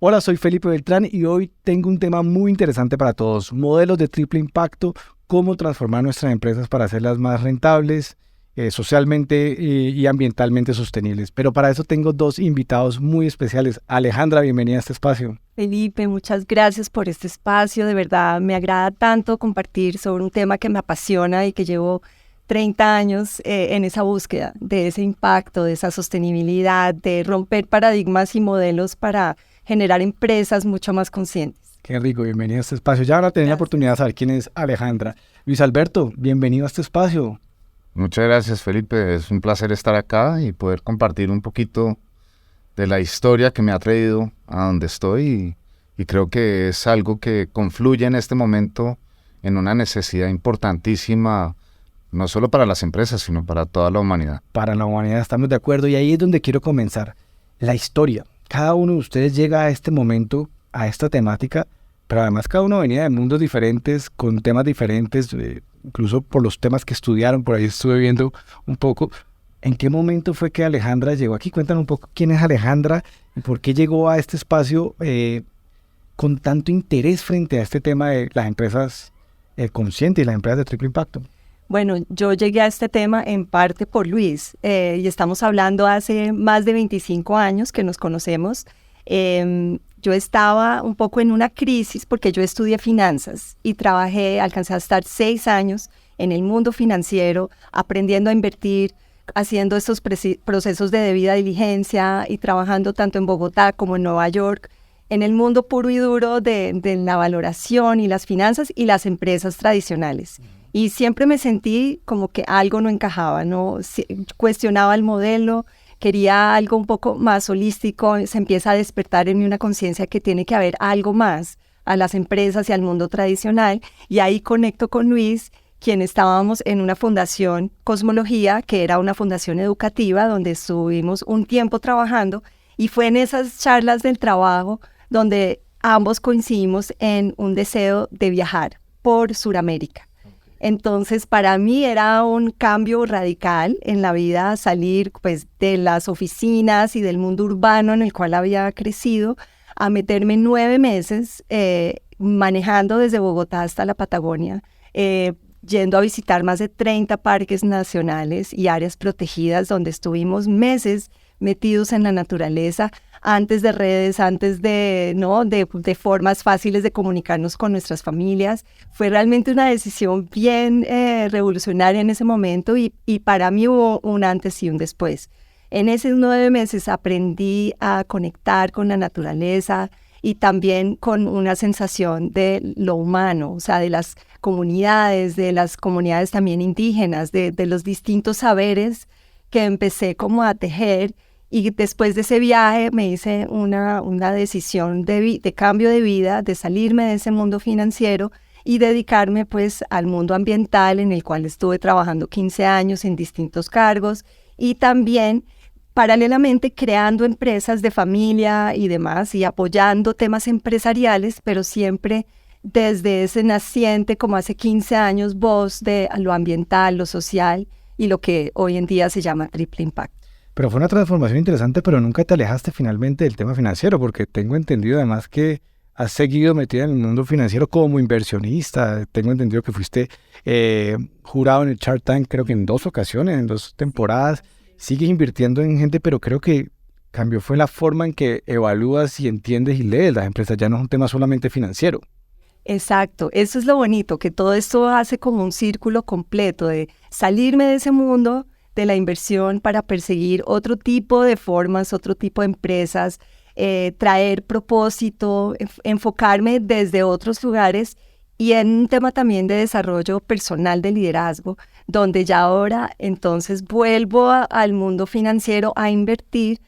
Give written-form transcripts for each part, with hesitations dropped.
Hola, soy Felipe Beltrán y hoy tengo un tema muy interesante para todos. Modelos de triple impacto, cómo transformar nuestras empresas para hacerlas más rentables, socialmente y ambientalmente sostenibles. Pero para eso tengo dos invitados muy especiales. Alejandra, bienvenida a este espacio. Felipe, muchas gracias por este espacio. De verdad, me agrada tanto compartir sobre un tema que me apasiona y que llevo 30 años en esa búsqueda de ese impacto, de esa sostenibilidad, de romper paradigmas y modelos para generar empresas mucho más conscientes. Qué rico, bienvenido a este espacio. Ya van a tener la oportunidad de saber quién es Alejandra. Luis Alberto, bienvenido a este espacio. Muchas gracias, Felipe. Es un placer estar acá y poder compartir un poquito de la historia que me ha traído a donde estoy y creo que es algo que confluye en este momento en una necesidad importantísima, no solo para las empresas, sino para toda la humanidad. Para la humanidad, estamos de acuerdo y ahí es donde quiero comenzar. La historia. Cada uno de ustedes llega a este momento, a esta temática, pero además cada uno venía de mundos diferentes, con temas diferentes, incluso por los temas que estudiaron, por ahí estuve viendo un poco. ¿En qué momento fue que Alejandra llegó aquí? Cuéntanos un poco quién es Alejandra y por qué llegó a este espacio con tanto interés frente a este tema de las empresas conscientes y las empresas de triple impacto. Bueno, yo llegué a este tema en parte por Luis y estamos hablando hace más de 25 años que nos conocemos. Yo estaba un poco en una crisis porque yo estudié finanzas y alcancé a estar 6 años en el mundo financiero, aprendiendo a invertir, haciendo estos procesos de debida diligencia y trabajando tanto en Bogotá como en Nueva York, en el mundo puro y duro de la valoración y las finanzas y las empresas tradicionales. Y siempre me sentí como que algo no encajaba, ¿no? Cuestionaba el modelo, quería algo un poco más holístico, se empieza a despertar en mí una conciencia que tiene que haber algo más a las empresas y al mundo tradicional, y ahí conecto con Luis, quien estábamos en una fundación Cosmología, que era una fundación educativa donde estuvimos un tiempo trabajando, y fue en esas charlas del trabajo donde ambos coincidimos en un deseo de viajar por Sudamérica. Entonces, para mí era un cambio radical en la vida, salir pues, de las oficinas y del mundo urbano en el cual había crecido, a meterme 9 meses manejando desde Bogotá hasta la Patagonia, yendo a visitar más de 30 parques nacionales y áreas protegidas donde estuvimos meses metidos en la naturaleza, antes de redes, antes de formas fáciles de comunicarnos con nuestras familias. Fue realmente una decisión bien revolucionaria en ese momento y para mí hubo un antes y un después. En esos 9 meses aprendí a conectar con la naturaleza y también con una sensación de lo humano, o sea, de las comunidades también indígenas, de los distintos saberes que empecé como a tejer. Y después de ese viaje me hice una decisión de cambio de vida, de salirme de ese mundo financiero y dedicarme pues al mundo ambiental, en el cual estuve trabajando 15 años en distintos cargos y también paralelamente creando empresas de familia y demás y apoyando temas empresariales, pero siempre desde ese naciente, como hace 15 años, voz de lo ambiental, lo social y lo que hoy en día se llama triple impacto. Pero fue una transformación interesante, pero nunca te alejaste finalmente del tema financiero, porque tengo entendido además que has seguido metida en el mundo financiero como inversionista. Tengo entendido que fuiste jurado en el Shark Tank, creo que en 2 ocasiones, en 2 temporadas. Sigues invirtiendo en gente, pero creo que cambió fue la forma en que evalúas y entiendes y lees las empresas. Ya no es un tema solamente financiero. Exacto, eso es lo bonito, que todo esto hace como un círculo completo de salirme de ese mundo de la inversión para perseguir otro tipo de formas, otro tipo de empresas, traer propósito, enfocarme desde otros lugares y en un tema también de desarrollo personal de liderazgo, donde ya ahora entonces vuelvo al mundo financiero a invertir,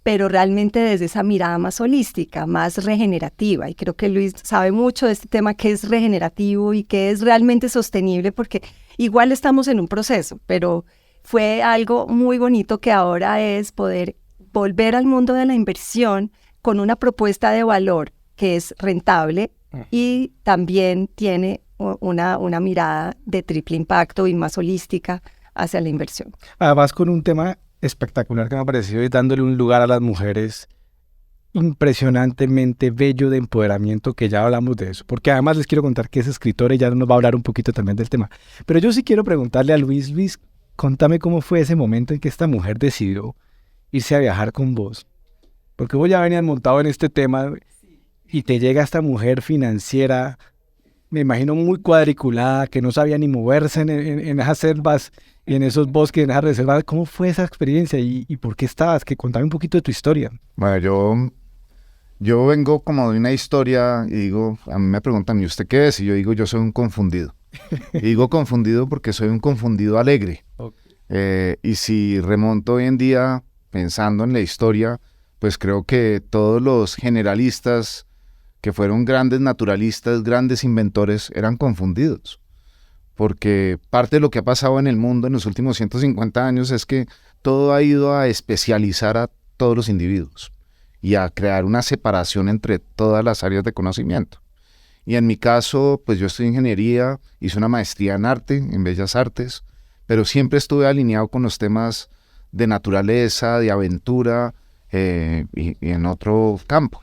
pero realmente desde esa mirada más holística, más regenerativa. Y creo que Luis sabe mucho de este tema, que es regenerativo y que es realmente sostenible, porque igual estamos en un proceso, pero fue algo muy bonito que ahora es poder volver al mundo de la inversión con una propuesta de valor que es rentable y también tiene una mirada de triple impacto y más holística hacia la inversión. Además, con un tema espectacular que me ha parecido y dándole un lugar a las mujeres impresionantemente bello de empoderamiento, que ya hablamos de eso, porque además les quiero contar que es escritor y ya nos va a hablar un poquito también del tema. Pero yo sí quiero preguntarle a Luis, Luis, contame cómo fue ese momento en que esta mujer decidió irse a viajar con vos, porque vos ya venías montado en este tema y te llega esta mujer financiera, me imagino muy cuadriculada, que no sabía ni moverse en esas selvas y en esos bosques, en esas reservas. ¿Cómo fue esa experiencia y por qué estabas? Que contame un poquito de tu historia. Bueno, yo vengo como de una historia y digo, a mí me preguntan, ¿y usted qué es? Y yo digo, yo soy un confundido. Y digo confundido porque soy un confundido alegre. Okay. Y si remonto hoy en día, pensando en la historia, pues creo que todos los generalistas que fueron grandes naturalistas, grandes inventores, eran confundidos. Porque parte de lo que ha pasado en el mundo en los últimos 150 años es que todo ha ido a especializar a todos los individuos y a crear una separación entre todas las áreas de conocimiento. Y en mi caso, pues yo estudié ingeniería, hice una maestría en arte, en bellas artes, pero siempre estuve alineado con los temas de naturaleza, de aventura y en otro campo.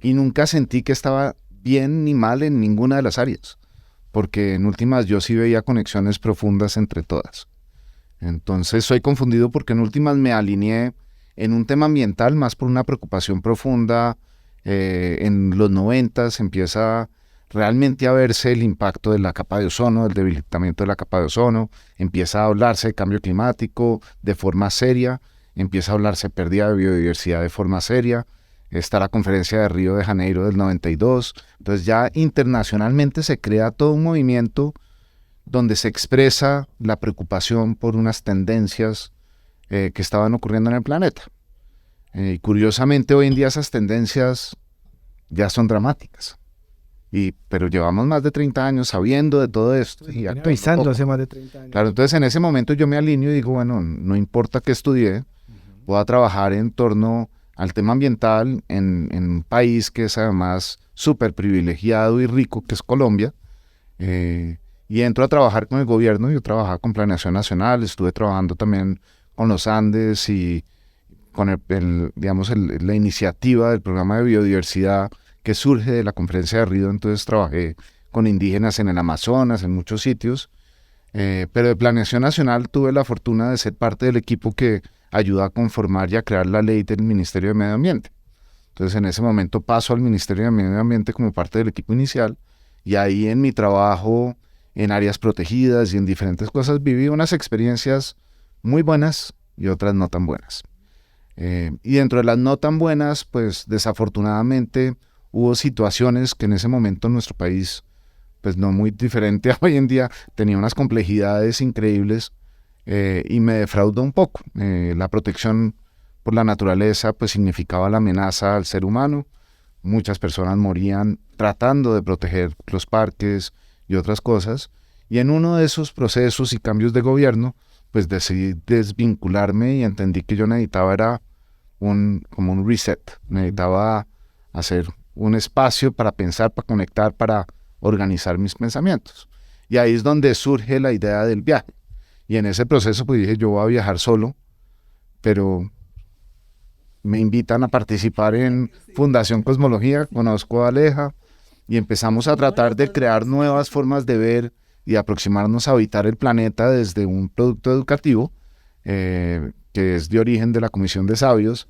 Y nunca sentí que estaba bien ni mal en ninguna de las áreas, porque en últimas yo sí veía conexiones profundas entre todas. Entonces soy confundido porque en últimas me alineé en un tema ambiental más por una preocupación profunda. En los 90s empieza realmente a verse el impacto de la capa de ozono, del debilitamiento de la capa de ozono, empieza a hablarse de cambio climático de forma seria, empieza a hablarse de pérdida de biodiversidad de forma seria. Está la conferencia de Río de Janeiro del 92, entonces ya internacionalmente se crea todo un movimiento donde se expresa la preocupación por unas tendencias que estaban ocurriendo en el planeta. Y curiosamente hoy en día esas tendencias ya son dramáticas, pero llevamos más de 30 años sabiendo de todo esto. Y actualizando hace más de 30 años. Claro, entonces en ese momento yo me alineo y digo, bueno, no importa qué estudié, voy a trabajar en torno al tema ambiental en un país que es además súper privilegiado y rico, que es Colombia, y entro a trabajar con el gobierno. Yo trabajaba con Planeación Nacional, estuve trabajando también con los Andes y con la iniciativa del programa de biodiversidad que surge de la conferencia de Río. Entonces trabajé con indígenas en el Amazonas, en muchos sitios, pero de Planeación Nacional tuve la fortuna de ser parte del equipo que ayudó a conformar y a crear la ley del Ministerio de Medio Ambiente. Entonces en ese momento paso al Ministerio de Medio Ambiente como parte del equipo inicial, y ahí en mi trabajo en áreas protegidas y en diferentes cosas viví unas experiencias muy buenas y otras no tan buenas. Y dentro de las no tan buenas, pues desafortunadamente hubo situaciones que en ese momento en nuestro país, pues no muy diferente a hoy en día, tenía unas complejidades increíbles. Y me defraudó un poco. La protección por la naturaleza pues significaba la amenaza al ser humano. Muchas personas morían tratando de proteger los parques y otras cosas. Y en uno de esos procesos y cambios de gobierno, pues decidí desvincularme y entendí que yo necesitaba era como un reset. Necesitaba hacer un espacio para pensar, para conectar, para organizar mis pensamientos. Y ahí es donde surge la idea del viaje. Y en ese proceso pues dije, yo voy a viajar solo, pero me invitan a participar en Fundación Cosmología, conozco a Aleja, y empezamos a tratar de crear nuevas formas de ver y aproximarnos a habitar el planeta desde un producto educativo, que es de origen de la Comisión de Sabios,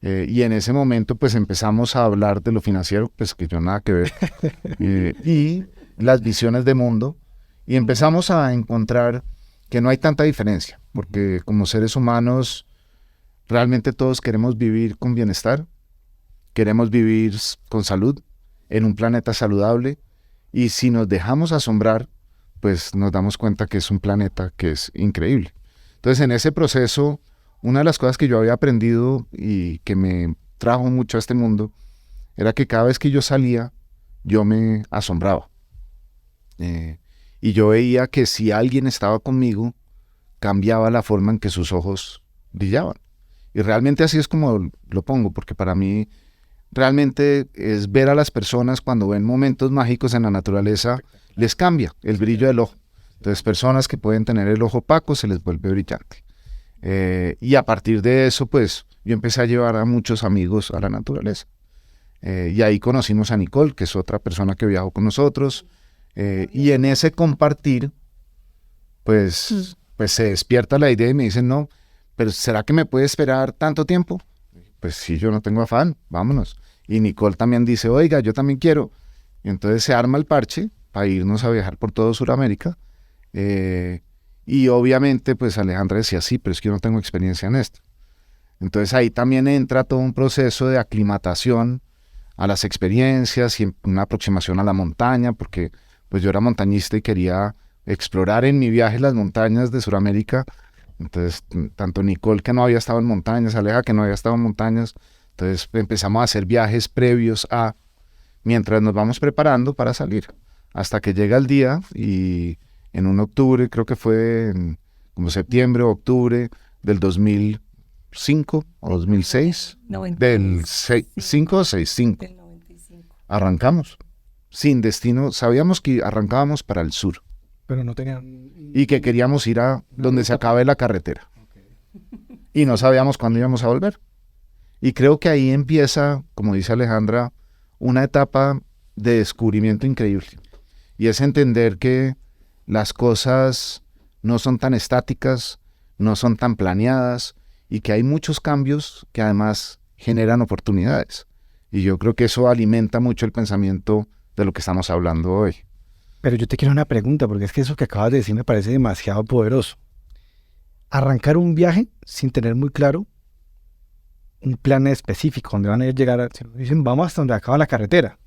y en ese momento pues empezamos a hablar de lo financiero, pues que yo nada que ver, y las visiones de mundo, y empezamos a encontrar que no hay tanta diferencia, porque como seres humanos realmente todos queremos vivir con bienestar, queremos vivir con salud, en un planeta saludable, y si nos dejamos asombrar, pues nos damos cuenta que es un planeta que es increíble. Entonces en ese proceso, una de las cosas que yo había aprendido y que me trajo mucho a este mundo, era que cada vez que yo salía, yo me asombraba. Y yo veía que si alguien estaba conmigo, cambiaba la forma en que sus ojos brillaban. Y realmente así es como lo pongo, porque para mí realmente es ver a las personas cuando ven momentos mágicos en la naturaleza, les cambia el brillo del ojo. Entonces personas que pueden tener el ojo opaco se les vuelve brillante. Y a partir de eso, pues, yo empecé a llevar a muchos amigos a la naturaleza. Y ahí conocimos a Nicole, que es otra persona que viajó con nosotros. Y en ese compartir, pues se despierta la idea y me dicen, no, pero ¿será que me puede esperar tanto tiempo? Pues sí, yo no tengo afán, vámonos. Y Nicole también dice, oiga, yo también quiero. Y entonces se arma el parche para irnos a viajar por todo Sudamérica. Y obviamente, pues Alejandra decía, sí, pero es que yo no tengo experiencia en esto. Entonces ahí también entra todo un proceso de aclimatación a las experiencias y una aproximación a la montaña, porque pues yo era montañista y quería explorar en mi viaje las montañas de Sudamérica. Entonces, tanto Nicole, que no había estado en montañas, Aleja, que no había estado en montañas, entonces empezamos a hacer viajes previos mientras nos vamos preparando para salir, hasta que llega el día y en un octubre, creo que fue como septiembre o octubre del 2005 o 2006, 5 o 6, 5, arrancamos, sin destino, sabíamos que arrancábamos para el sur. Pero no tenían... Y que queríamos ir a donde se acabe la carretera. Y no sabíamos cuándo íbamos a volver. Y creo que ahí empieza, como dice Alejandra, una etapa de descubrimiento increíble. Y es entender que las cosas no son tan estáticas, no son tan planeadas, y que hay muchos cambios que además generan oportunidades. Y yo creo que eso alimenta mucho el pensamiento de lo que estamos hablando hoy. Pero yo te quiero una pregunta, porque es que eso que acabas de decir me parece demasiado poderoso. Arrancar un viaje sin tener muy claro un plan específico, donde van a llegar, dicen, vamos hasta donde acaba la carretera.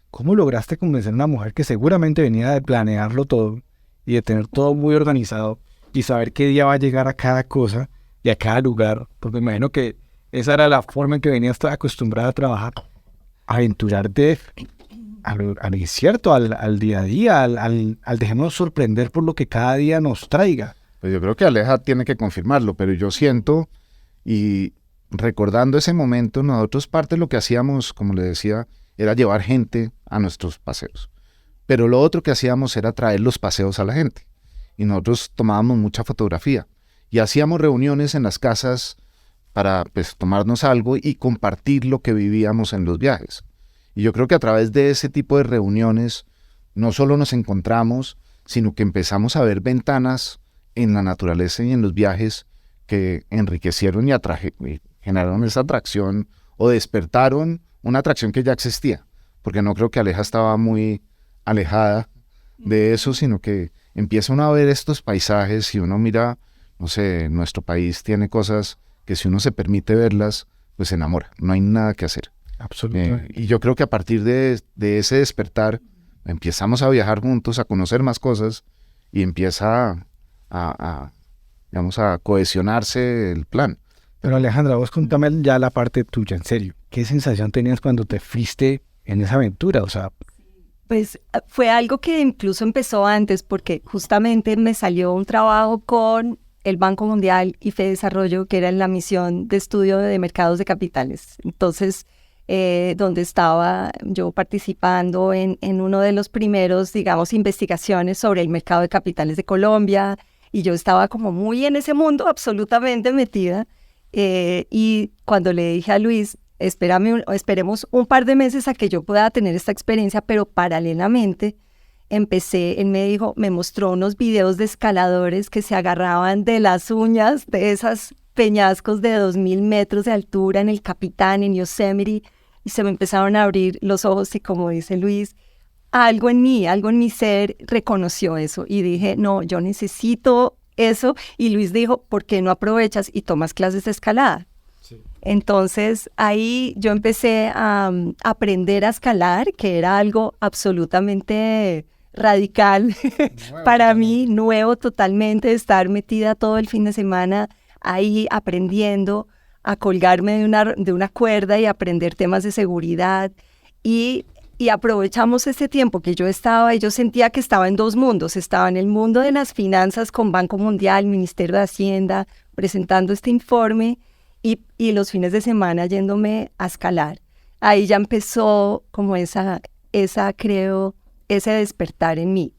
¿Cómo lograste convencer a una mujer que seguramente venía de planearlo todo y de tener todo muy organizado y saber qué día va a llegar a cada cosa y a cada lugar? Porque me imagino que esa era la forma en que venías acostumbrada a trabajar. Aventurarte al incierto, al día a día, al dejarnos sorprender por lo que cada día nos traiga. Pues yo creo que Aleja tiene que confirmarlo, pero yo siento, y recordando ese momento, nosotros parte de lo que hacíamos, como le decía, era llevar gente a nuestros paseos. Pero lo otro que hacíamos era traer los paseos a la gente. Y nosotros tomábamos mucha fotografía. Y hacíamos reuniones en las casas para pues, tomarnos algo y compartir lo que vivíamos en los viajes. Y yo creo que a través de ese tipo de reuniones no solo nos encontramos, sino que empezamos a ver ventanas en la naturaleza y en los viajes que enriquecieron y generaron esa atracción o despertaron una atracción que ya existía. Porque no creo que Aleja estaba muy alejada de eso, sino que empieza uno a ver estos paisajes y uno mira, no sé, nuestro país tiene cosas que si uno se permite verlas, pues se enamora. No hay nada que hacer. Absolutamente. Y yo creo que a partir de ese despertar empezamos a viajar juntos, a conocer más cosas y empieza digamos, a cohesionarse el plan. Pero Alejandra, vos contame ya la parte tuya, en serio. ¿Qué sensación tenías cuando te fuiste en esa aventura? O sea... Pues fue algo que incluso empezó antes, porque justamente me salió un trabajo con el Banco Mundial y FEDesarrollo, que era en la misión de estudio de mercados de capitales. Entonces, donde estaba yo participando en uno de los primeros, digamos, investigaciones sobre el mercado de capitales de Colombia, y yo estaba como muy en ese mundo, absolutamente metida, y cuando le dije a Luis, esperemos un par de meses a que yo pueda tener esta experiencia, pero paralelamente él me mostró unos videos de escaladores que se agarraban de las uñas de esas peñascos de 2.000 metros de altura en el Capitán, en Yosemite, y se me empezaron a abrir los ojos y, como dice Luis, algo en mi ser reconoció eso y dije, no, yo necesito eso. Y Luis dijo, ¿por qué no aprovechas y tomas clases de escalada? Sí. Entonces ahí yo empecé a aprender a escalar, que era algo absolutamente radical para mí, nuevo totalmente, estar metida todo el fin de semana ahí aprendiendo a colgarme de una cuerda y aprender temas de seguridad, y aprovechamos ese tiempo que yo estaba y yo sentía que estaba en dos mundos. Estaba en el mundo de las finanzas con Banco Mundial, Ministerio de Hacienda, presentando este informe, y los fines de semana yéndome a escalar. Ahí ya empezó como creo, ese despertar en mí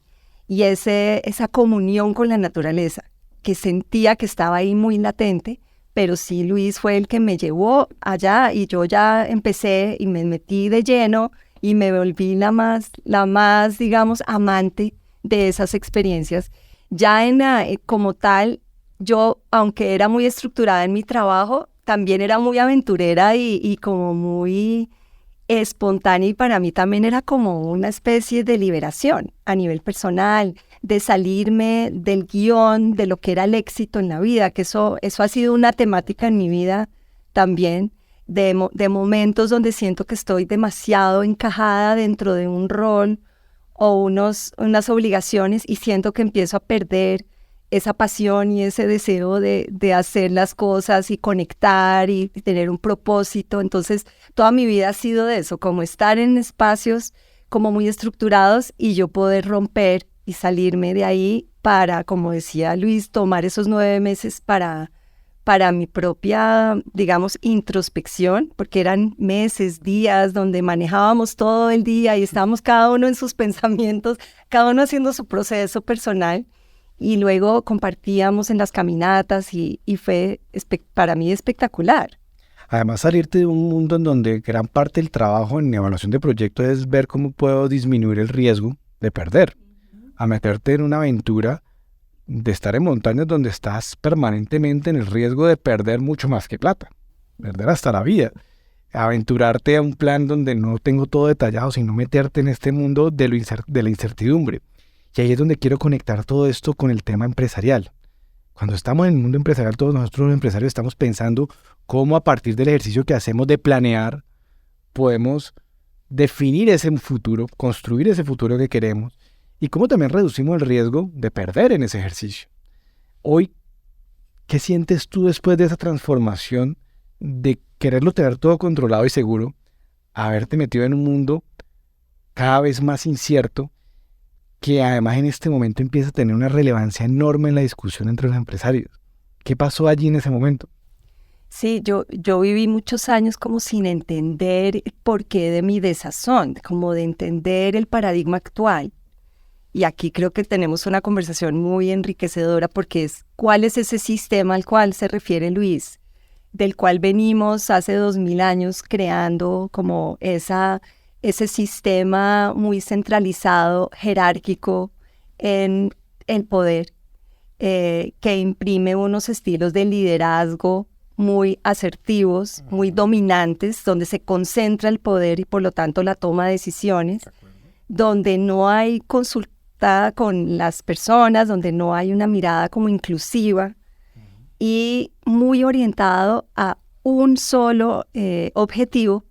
y esa comunión con la naturaleza. que sentía que estaba ahí muy latente, pero sí Luis fue el que me llevó allá y yo ya empecé y me metí de lleno y me volví la más, digamos, amante de esas experiencias. Ya como tal, yo, aunque era muy estructurada en mi trabajo, también era muy aventurera y como muy espontánea, y para mí también era como una especie de liberación a nivel personal, de salirme del guión de lo que era el éxito en la vida, que eso ha sido una temática en mi vida también, de momentos donde siento que estoy demasiado encajada dentro de un rol o unas obligaciones y siento que empiezo a perder esa pasión y ese deseo de hacer las cosas y conectar y tener un propósito. Entonces, toda mi vida ha sido de eso, como estar en espacios como muy estructurados y yo poder romper y salirme de ahí para, como decía Luis, tomar esos 9 meses para mi propia, digamos, introspección, porque eran meses, días, donde manejábamos todo el día y estábamos cada uno en sus pensamientos, cada uno haciendo su proceso personal. Y luego compartíamos en las caminatas y fue para mí espectacular. Además, salirte de un mundo en donde gran parte del trabajo en evaluación de proyectos es ver cómo puedo disminuir el riesgo de perder, a meterte en una aventura de estar en montañas donde estás permanentemente en el riesgo de perder mucho más que plata, perder hasta la vida, aventurarte a un plan donde no tengo todo detallado, sino meterte en este mundo de la incertidumbre. Y ahí es donde quiero conectar todo esto con el tema empresarial. Cuando estamos en el mundo empresarial, todos nosotros los empresarios estamos pensando cómo a partir del ejercicio que hacemos de planear, podemos definir ese futuro, construir ese futuro que queremos y cómo también reducimos el riesgo de perder en ese ejercicio. Hoy, ¿qué sientes tú después de esa transformación de quererlo tener todo controlado y seguro, a haberte metido en un mundo cada vez más incierto, que además en este momento empieza a tener una relevancia enorme en la discusión entre los empresarios? ¿Qué pasó allí en ese momento? Sí, yo viví muchos años como sin entender el porqué de mi desazón, como de entender el paradigma actual. Y aquí creo que tenemos una conversación muy enriquecedora porque ¿cuál es ese sistema al cual se refiere Luis? Del cual venimos hace 2000 años creando como ese sistema muy centralizado, jerárquico en el poder, que imprime unos estilos de liderazgo muy asertivos, muy dominantes, donde se concentra el poder y por lo tanto la toma de decisiones, donde no hay consulta con las personas, donde no hay una mirada como inclusiva y muy orientado a un solo objetivo,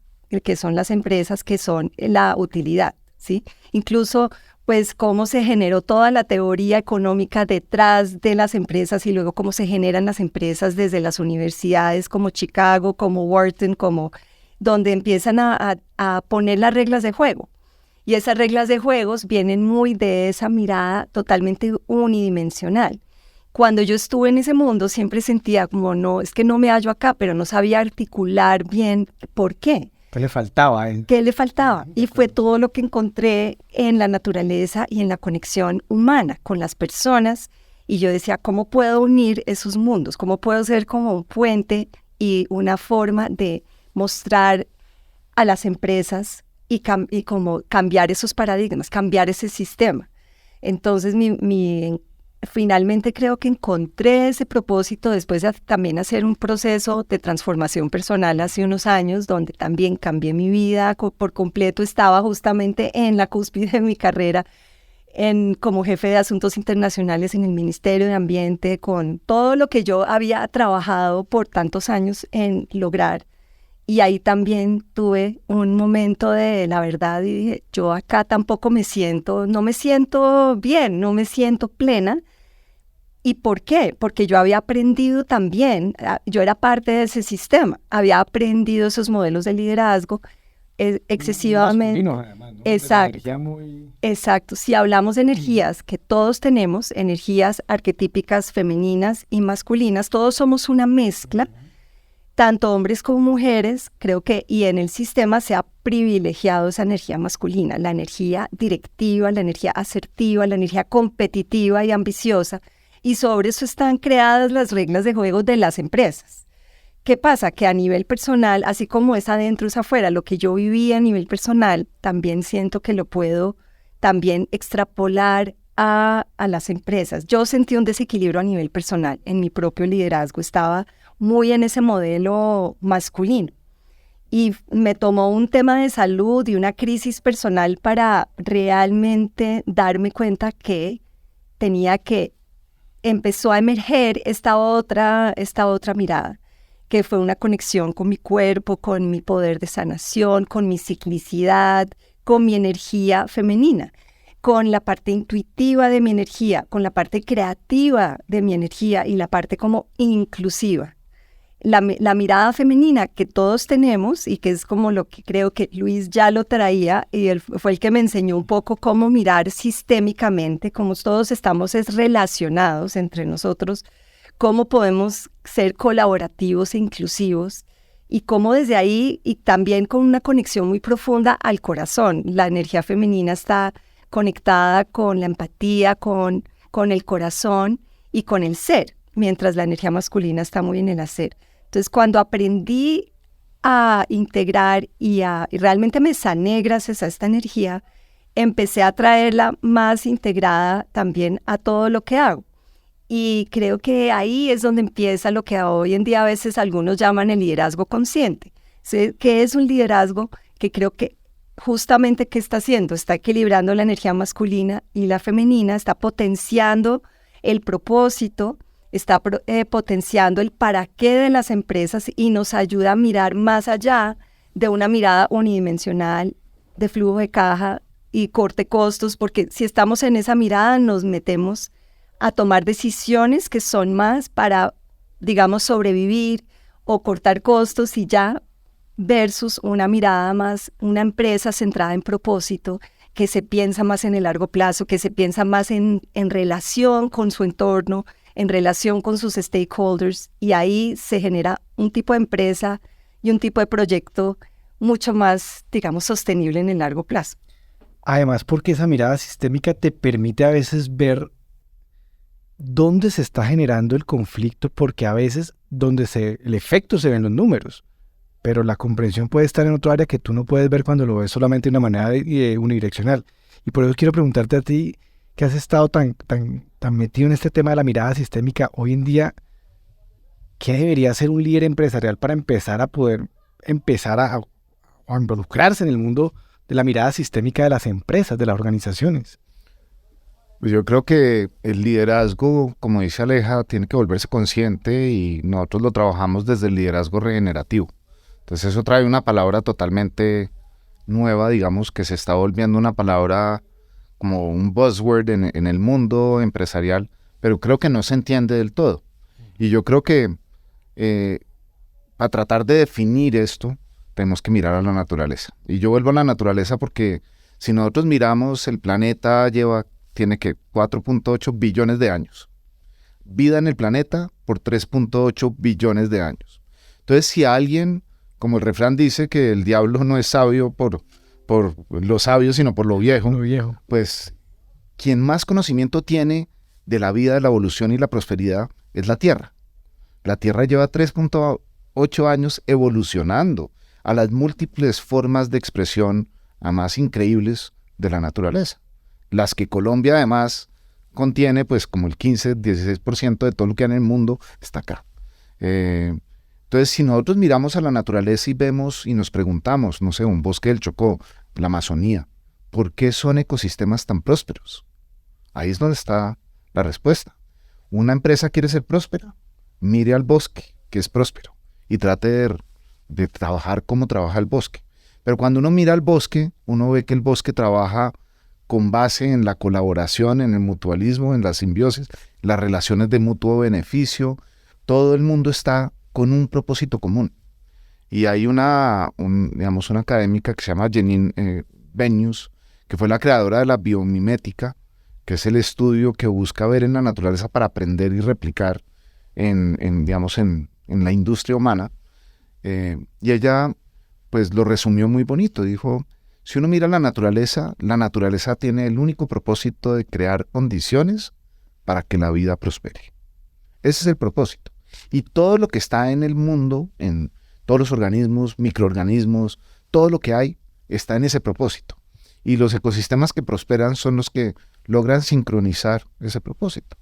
que son las empresas, que son la utilidad, ¿sí? Incluso, pues, cómo se generó toda la teoría económica detrás de las empresas y luego cómo se generan las empresas desde las universidades como Chicago, como Wharton, donde empiezan a poner las reglas de juego. Y esas reglas de juegos vienen muy de esa mirada totalmente unidimensional. Cuando yo estuve en ese mundo siempre sentía como, no, es que no me hallo acá, pero no sabía articular bien por qué. ¿Qué le faltaba? ¿Qué le faltaba? Y fue todo lo que encontré en la naturaleza y en la conexión humana con las personas. Y yo decía, ¿cómo puedo unir esos mundos? ¿Cómo puedo ser como un puente y una forma de mostrar a las empresas y como cambiar esos paradigmas, cambiar ese sistema? Entonces, finalmente creo que encontré ese propósito después de también hacer un proceso de transformación personal hace unos años, donde también cambié mi vida por completo. Estaba justamente en la cúspide de mi carrera como jefe de asuntos internacionales en el Ministerio de Ambiente, con todo lo que yo había trabajado por tantos años en lograr. Y ahí también tuve un momento de la verdad y dije, yo acá tampoco no me siento bien, no me siento plena. ¿Y por qué? Porque yo había aprendido también, yo era parte de ese sistema, había aprendido esos modelos de liderazgo excesivamente. Además, ¿no? Exacto. Exacto. Si hablamos de energías que todos tenemos, energías arquetípicas femeninas y masculinas, todos somos una mezcla, tanto hombres como mujeres, creo que, y en el sistema se ha privilegiado esa energía masculina, la energía directiva, la energía asertiva, la energía competitiva y ambiciosa. y sobre eso están creadas las reglas de juego de las empresas. ¿Qué pasa? Que a nivel personal, así como es adentro es afuera, lo que yo viví a nivel personal, también siento que lo puedo también extrapolar a las empresas. Yo sentí un desequilibrio a nivel personal en mi propio liderazgo, estaba muy en ese modelo masculino y me tomó un tema de salud y una crisis personal para realmente darme cuenta que tenía que, empezó a emerger esta otra mirada, que fue una conexión con mi cuerpo, con mi poder de sanación, con mi ciclicidad, con mi energía femenina, con la parte intuitiva de mi energía, con la parte creativa de mi energía y la parte como inclusiva. La mirada femenina que todos tenemos y que es como lo que creo que Luis ya lo traía y él fue el que me enseñó un poco cómo mirar sistémicamente, cómo todos estamos relacionados entre nosotros, cómo podemos ser colaborativos e inclusivos y cómo desde ahí y también con una conexión muy profunda al corazón. La energía femenina está conectada con la empatía, con el corazón y con el ser, mientras la energía masculina está muy en el hacer. Entonces, cuando aprendí a integrar y realmente me sané gracias a esta energía, empecé a traerla más integrada también a todo lo que hago. Y creo que ahí es donde empieza lo que hoy en día a veces algunos llaman el liderazgo consciente. ¿Qué es un liderazgo? Que creo que justamente ¿qué está haciendo? Está equilibrando la energía masculina y la femenina, está potenciando el propósito, está potenciando el para qué de las empresas y nos ayuda a mirar más allá de una mirada unidimensional de flujo de caja y corte costos, porque si estamos en esa mirada nos metemos a tomar decisiones que son más para, digamos, sobrevivir o cortar costos y ya, versus una mirada más, una empresa centrada en propósito, que se piensa más en el largo plazo, que se piensa más en relación con su entorno, en relación con sus stakeholders, y ahí se genera un tipo de empresa y un tipo de proyecto mucho más, digamos, sostenible en el largo plazo. Además, porque esa mirada sistémica te permite a veces ver dónde se está generando el conflicto, porque a veces el efecto se ve en los números, pero la comprensión puede estar en otro área que tú no puedes ver cuando lo ves solamente de una manera unidireccional. Y por eso quiero preguntarte a ti, que has estado tan metido en este tema de la mirada sistémica hoy en día, ¿qué debería ser un líder empresarial para empezar a poder a involucrarse en el mundo de la mirada sistémica de las empresas, de las organizaciones? Pues yo creo que el liderazgo, como dice Aleja, tiene que volverse consciente y nosotros lo trabajamos desde el liderazgo regenerativo. Entonces eso trae una palabra totalmente nueva, digamos, que se está volviendo una palabra como un buzzword en el mundo empresarial, pero creo que no se entiende del todo. Y yo creo que para tratar de definir esto, tenemos que mirar a la naturaleza. Y yo vuelvo a la naturaleza porque si nosotros miramos, el planeta tiene que 4.8 billones de años. Vida en el planeta por 3.8 billones de años. Entonces, si alguien, como el refrán dice que el diablo no es sabio por lo sabio, sino por lo viejo, pues quien más conocimiento tiene de la vida, de la evolución y la prosperidad es la Tierra. La Tierra lleva 3.8 años evolucionando a las múltiples formas de expresión a más increíbles de la naturaleza. Las que Colombia además contiene, pues como el 15-16% de todo lo que hay en el mundo está acá. Entonces, si nosotros miramos a la naturaleza y vemos y nos preguntamos, no sé, un bosque del Chocó, la Amazonía, ¿por qué son ecosistemas tan prósperos? Ahí es donde está la respuesta. Una empresa quiere ser próspera, mire al bosque, que es próspero, y trate de trabajar como trabaja el bosque. Pero cuando uno mira al bosque, uno ve que el bosque trabaja con base en la colaboración, en el mutualismo, en la simbiosis, las relaciones de mutuo beneficio. Todo el mundo está con un propósito común. Y hay una académica que se llama Janine Benyus, que fue la creadora de la biomimética, que es el estudio que busca ver en la naturaleza para aprender y replicar en la industria humana. Y ella pues lo resumió muy bonito. Dijo, si uno mira la naturaleza tiene el único propósito de crear condiciones para que la vida prospere. Ese es el propósito. Y todo lo que está en el mundo, en todos los organismos, microorganismos, todo lo que hay, está en ese propósito. Y los ecosistemas que prosperan son los que logran sincronizar ese propósito.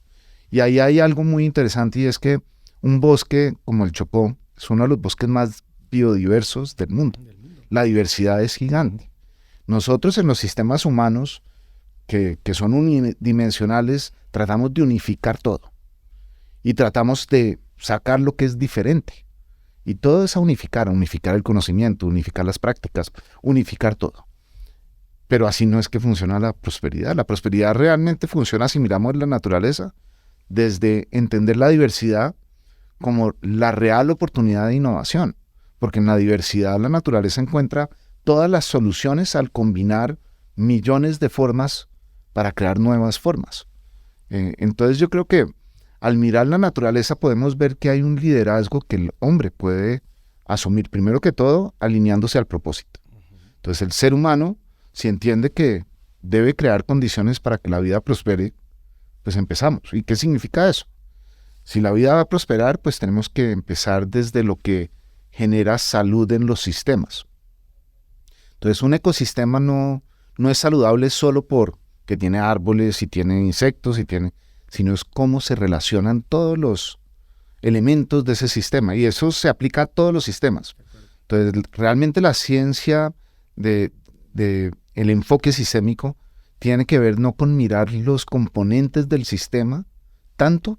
Y ahí hay algo muy interesante, y es que un bosque como el Chocó es uno de los bosques más biodiversos del mundo. La diversidad es gigante. Nosotros en los sistemas humanos, que son unidimensionales, tratamos de unificar todo. Y tratamos de sacar lo que es diferente. Y todo es a unificar el conocimiento, unificar las prácticas, unificar todo. Pero así no es que funciona la prosperidad. La prosperidad realmente funciona si miramos la naturaleza desde entender la diversidad como la real oportunidad de innovación. Porque en la diversidad la naturaleza encuentra todas las soluciones al combinar millones de formas para crear nuevas formas. Entonces yo creo que al mirar la naturaleza podemos ver que hay un liderazgo que el hombre puede asumir, primero que todo, alineándose al propósito. Entonces el ser humano, si entiende que debe crear condiciones para que la vida prospere, pues empezamos. ¿Y qué significa eso? Si la vida va a prosperar, pues tenemos que empezar desde lo que genera salud en los sistemas. Entonces un ecosistema no es saludable solo porque tiene árboles y tiene insectos sino es cómo se relacionan todos los elementos de ese sistema, y eso se aplica a todos los sistemas. Entonces realmente la ciencia de el enfoque sistémico tiene que ver no con mirar los componentes del sistema tanto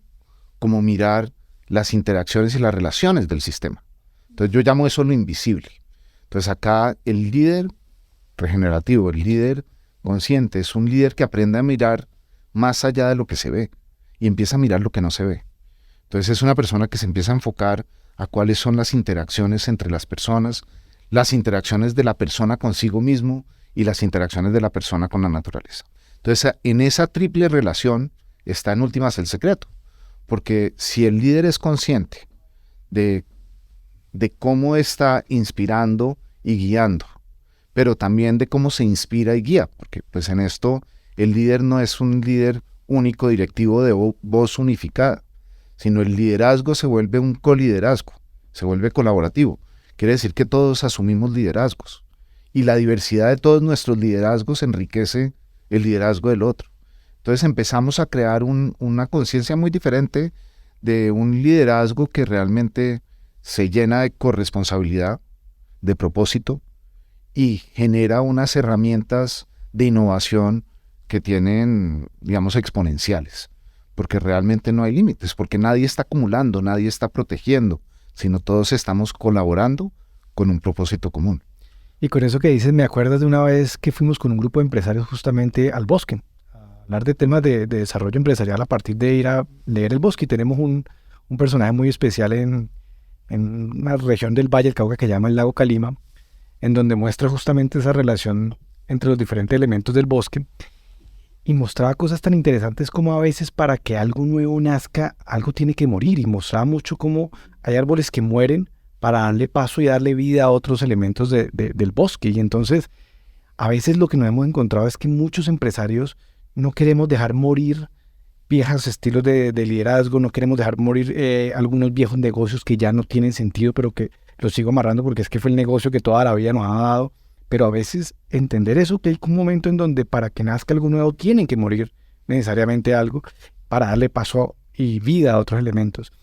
como mirar las interacciones y las relaciones del sistema. Entonces yo llamo eso lo invisible. Entonces acá el líder regenerativo, el líder consciente, es un líder que aprende a mirar más allá de lo que se ve y empieza a mirar lo que no se ve. Entonces es una persona que se empieza a enfocar a cuáles son las interacciones entre las personas, las interacciones de la persona consigo mismo y las interacciones de la persona con la naturaleza. Entonces en esa triple relación está en últimas el secreto, porque si el líder es consciente de cómo está inspirando y guiando, pero también de cómo se inspira y guía, porque pues en esto el líder no es un líder único directivo de voz unificada, sino el liderazgo se vuelve un coliderazgo, se vuelve colaborativo. Quiere decir que todos asumimos liderazgos y la diversidad de todos nuestros liderazgos enriquece el liderazgo del otro. Entonces empezamos a crear una conciencia muy diferente de un liderazgo que realmente se llena de corresponsabilidad, de propósito, y genera unas herramientas de innovación que tienen, digamos, exponenciales, porque realmente no hay límites, porque nadie está acumulando, nadie está protegiendo, sino todos estamos colaborando con un propósito común. Y con eso que dices, me acuerdas de una vez que fuimos con un grupo de empresarios justamente al bosque, a hablar de temas de desarrollo empresarial a partir de ir a leer el bosque. Y tenemos un personaje muy especial en una región del Valle del Cauca que se llama el Lago Calima, en donde muestra justamente esa relación entre los diferentes elementos del bosque, y mostraba cosas tan interesantes como a veces para que algo nuevo nazca, algo tiene que morir, y mostraba mucho cómo hay árboles que mueren para darle paso y darle vida a otros elementos del bosque. Y entonces a veces lo que nos hemos encontrado es que muchos empresarios no queremos dejar morir viejos estilos de liderazgo, no queremos dejar morir algunos viejos negocios que ya no tienen sentido, pero que los sigo amarrando porque es que fue el negocio que toda la vida nos ha dado. Pero a veces entender eso, que hay un momento en donde para que nazca algo nuevo tienen que morir necesariamente algo para darle paso y vida a otros elementos.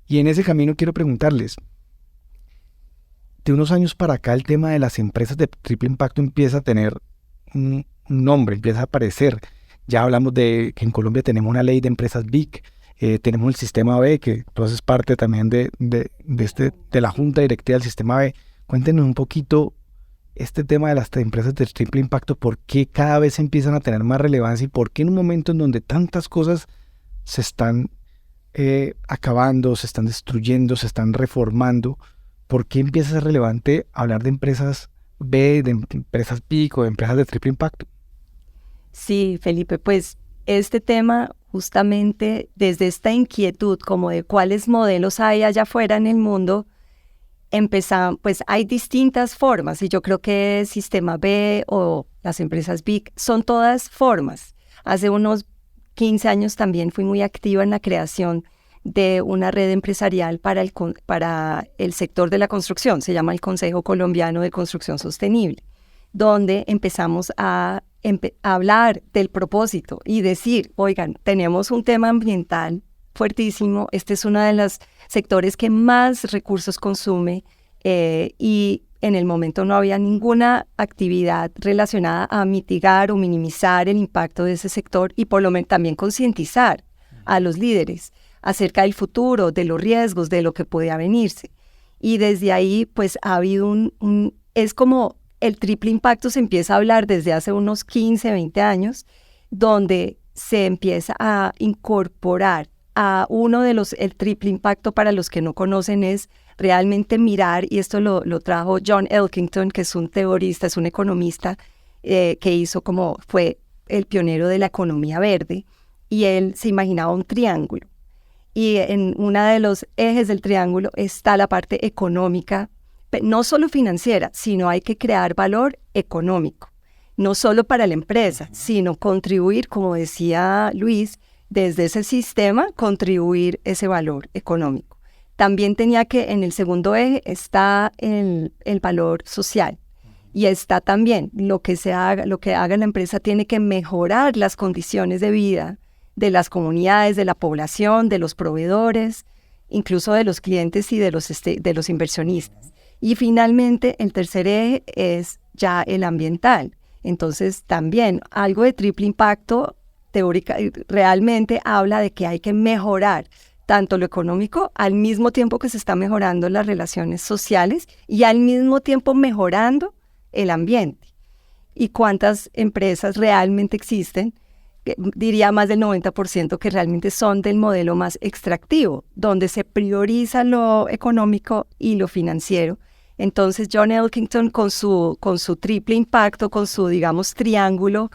Y en ese camino quiero preguntarles, de unos años para acá el tema de las empresas de triple impacto empieza a tener un nombre, empieza a aparecer. Ya hablamos de que en Colombia tenemos una ley de empresas BIC, tenemos el sistema B, que tú haces parte también de la junta directiva del sistema B. Cuéntenos un poquito este tema de las empresas de triple impacto, por qué cada vez empiezan a tener más relevancia y por qué en un momento en donde tantas cosas se están acabando, se están destruyendo, se están reformando, ¿por qué empieza a ser relevante hablar de empresas B, de empresas PIC o de empresas de triple impacto? Sí, Felipe, pues este tema justamente desde esta inquietud como de cuáles modelos hay allá afuera en el mundo, pues hay distintas formas y yo creo que Sistema B o las empresas BIC son todas formas. Hace unos 15 años también fui muy activa en la creación de una red empresarial para el sector de la construcción. Se llama el Consejo Colombiano de Construcción Sostenible, donde empezamos a hablar del propósito y decir, oigan, tenemos un tema ambiental fuertísimo, este es uno de los sectores que más recursos consume y en el momento no había ninguna actividad relacionada a mitigar o minimizar el impacto de ese sector y por lo menos también concientizar a los líderes acerca del futuro, de los riesgos, de lo que podía venirse. Y desde ahí pues ha habido es como el triple impacto se empieza a hablar desde hace unos 15, 20 años, donde se empieza a incorporar a el triple impacto para los que no conocen es realmente mirar, y esto lo trajo John Elkington, que es un teorista, es un economista, fue el pionero de la economía verde, y él se imaginaba un triángulo. Y en uno de los ejes del triángulo está la parte económica, no solo financiera, sino hay que crear valor económico, no solo para la empresa, sino contribuir, como decía Luis, desde ese sistema, contribuir ese valor económico. También tenía que, en el segundo eje, está el valor social. Y está también lo que haga la empresa tiene que mejorar las condiciones de vida de las comunidades, de la población, de los proveedores, incluso de los clientes y de los inversionistas. Y finalmente, el tercer eje es ya el ambiental. Entonces, también algo de triple impacto teórica realmente habla de que hay que mejorar tanto lo económico al mismo tiempo que se está mejorando las relaciones sociales y al mismo tiempo mejorando el ambiente. ¿Y cuántas empresas realmente existen? Diría más del 90% que realmente son del modelo más extractivo, donde se prioriza lo económico y lo financiero. Entonces John Elkington con su triple impacto, con su, digamos, triángulo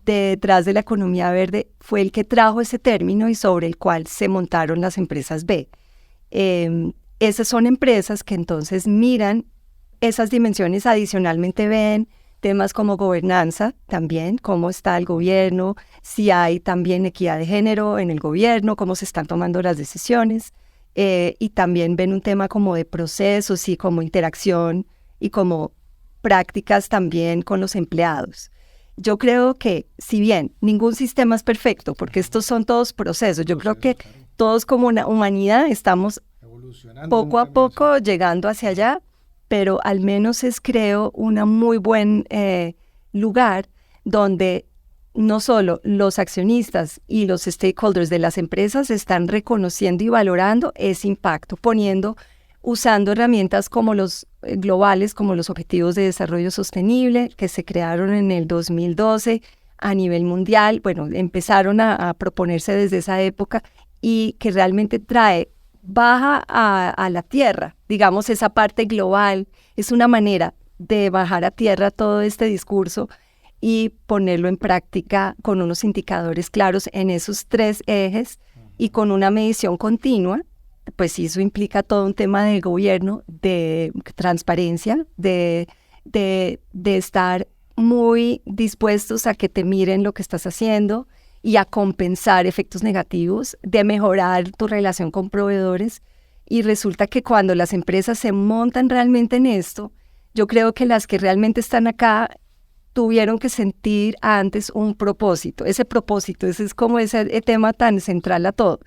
detrás de la economía verde, fue el que trajo ese término y sobre el cual se montaron las empresas B. Esas son empresas que entonces miran esas dimensiones, adicionalmente ven temas como gobernanza también, cómo está el gobierno, si hay también equidad de género en el gobierno, cómo se están tomando las decisiones, y también ven un tema como de procesos y como interacción y como prácticas también con los empleados. Yo creo que, si bien ningún sistema es perfecto, porque estos son todos procesos, yo creo que todos como una humanidad estamos poco a poco llegando hacia allá, pero al menos es, creo, un muy buen lugar donde no solo los accionistas y los stakeholders de las empresas están reconociendo y valorando ese impacto, usando herramientas como los globales, como los Objetivos de Desarrollo Sostenible, que se crearon en el 2012 a nivel mundial. Bueno, empezaron a proponerse desde esa época y que realmente baja a la tierra, digamos, esa parte global. Es una manera de bajar a tierra todo este discurso y ponerlo en práctica con unos indicadores claros en esos tres ejes y con una medición continua. Pues eso implica todo un tema de gobierno, de transparencia, de estar muy dispuestos a que te miren lo que estás haciendo y a compensar efectos negativos, de mejorar tu relación con proveedores. Y resulta que cuando las empresas se montan realmente en esto, yo creo que las que realmente están acá tuvieron que sentir antes un propósito. Ese propósito, ese es como ese tema tan central a todo.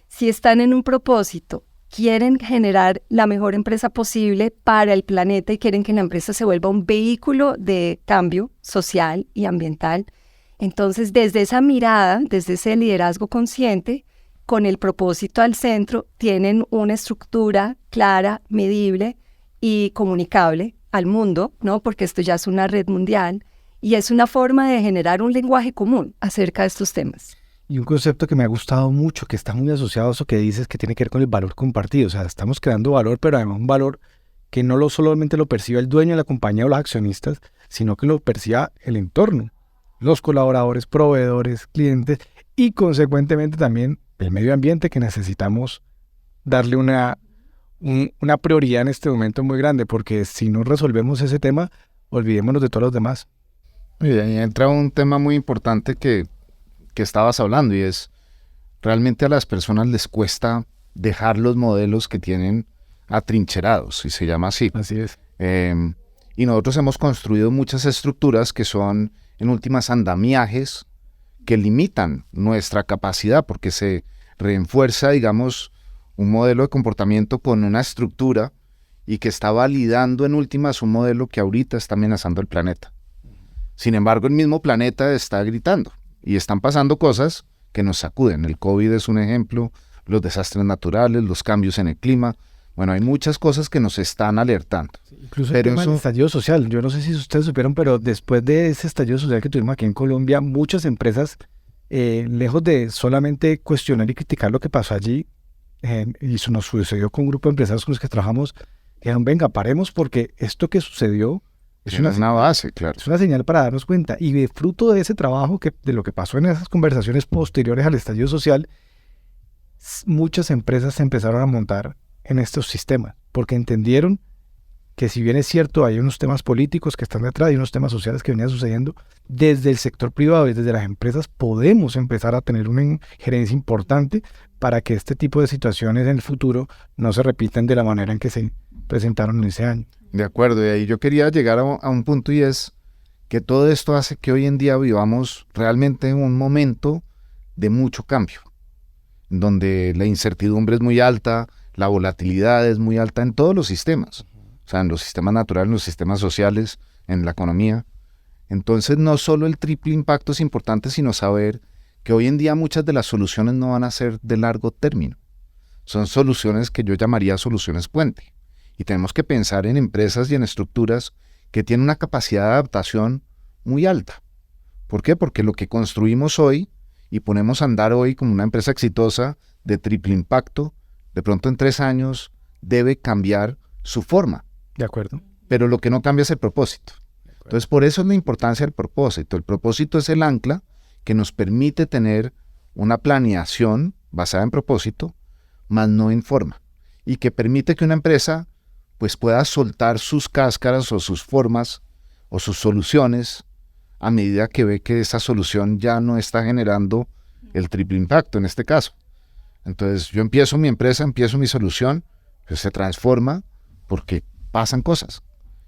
Si están en un propósito, quieren generar la mejor empresa posible para el planeta y quieren que la empresa se vuelva un vehículo de cambio social y ambiental, entonces desde esa mirada, desde ese liderazgo consciente, con el propósito al centro, tienen una estructura clara, medible y comunicable al mundo, ¿no? Porque esto ya es una red mundial y es una forma de generar un lenguaje común acerca de estos temas. Y un concepto que me ha gustado mucho, que está muy asociado a eso que dices, que tiene que ver con el valor compartido. O sea, estamos creando valor, pero además un valor que no solamente lo perciba el dueño de la compañía o los accionistas, sino que lo perciba el entorno, los colaboradores, proveedores, clientes y consecuentemente también el medio ambiente, que necesitamos darle una prioridad en este momento muy grande, porque si no resolvemos ese tema, olvidémonos de todos los demás. Y ahí entra un tema muy importante que que estabas hablando, y es, realmente a las personas les cuesta dejar los modelos que tienen atrincherados, y se llama así. Así es. Y nosotros hemos construido muchas estructuras que son, en últimas, andamiajes que limitan nuestra capacidad, porque se refuerza, digamos, un modelo de comportamiento con una estructura y que está validando, en últimas, un modelo que ahorita está amenazando el planeta. Sin embargo, el mismo planeta está gritando y están pasando cosas que nos sacuden. El COVID es un ejemplo, los desastres naturales, los cambios en el clima. Bueno, hay muchas cosas que nos están alertando. Sí, incluso el tema del estallido social. Yo no sé si ustedes supieron, pero después de ese estallido social que tuvimos aquí en Colombia, muchas empresas, lejos de solamente cuestionar y criticar lo que pasó allí, y eso nos sucedió con un grupo de empresarios con los que trabajamos, dijeron, venga, paremos porque esto que sucedió es una base, claro. Es una señal para darnos cuenta. Y de fruto de ese trabajo, de lo que pasó en esas conversaciones posteriores al estallido social, muchas empresas se empezaron a montar en estos sistemas, porque entendieron que si bien es cierto, hay unos temas políticos que están detrás y unos temas sociales que venían sucediendo, desde el sector privado y desde las empresas podemos empezar a tener una injerencia importante para que este tipo de situaciones en el futuro no se repitan de la manera en que se presentaron en ese año. De acuerdo, y ahí yo quería llegar a un punto, y es que todo esto hace que hoy en día vivamos realmente en un momento de mucho cambio, donde la incertidumbre es muy alta, la volatilidad es muy alta en todos los sistemas, o sea, en los sistemas naturales, en los sistemas sociales, en la economía. Entonces, no solo el triple impacto es importante, sino saber que hoy en día muchas de las soluciones no van a ser de largo término. Son soluciones que yo llamaría soluciones puente. Y tenemos que pensar en empresas y en estructuras que tienen una capacidad de adaptación muy alta. ¿Por qué? Porque lo que construimos hoy y ponemos a andar hoy como una empresa exitosa de triple impacto, de pronto en 3 años debe cambiar su forma. De acuerdo. Pero lo que no cambia es el propósito. Entonces, por eso es la importancia del propósito. El propósito es el ancla que nos permite tener una planeación basada en propósito, más no en forma. Y que permite que una empresa pues pueda soltar sus cáscaras o sus formas o sus soluciones a medida que ve que esa solución ya no está generando el triple impacto en este caso. Entonces yo empiezo mi empresa, empiezo mi solución, pues se transforma porque pasan cosas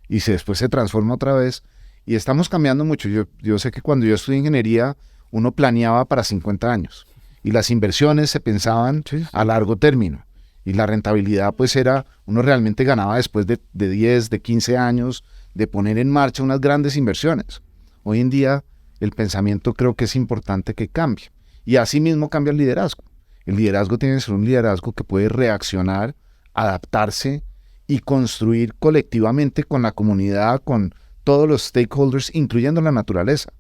y después se transforma otra vez y estamos cambiando mucho. Yo sé que cuando yo estudié ingeniería uno planeaba para 50 años y las inversiones se pensaban a largo término. Y la rentabilidad pues era, uno realmente ganaba después de 10, de 15 años de poner en marcha unas grandes inversiones. Hoy en día el pensamiento creo que es importante que cambie. Y así mismo cambia el liderazgo. El liderazgo tiene que ser un liderazgo que puede reaccionar, adaptarse y construir colectivamente con la comunidad, con todos los stakeholders, incluyendo la naturaleza,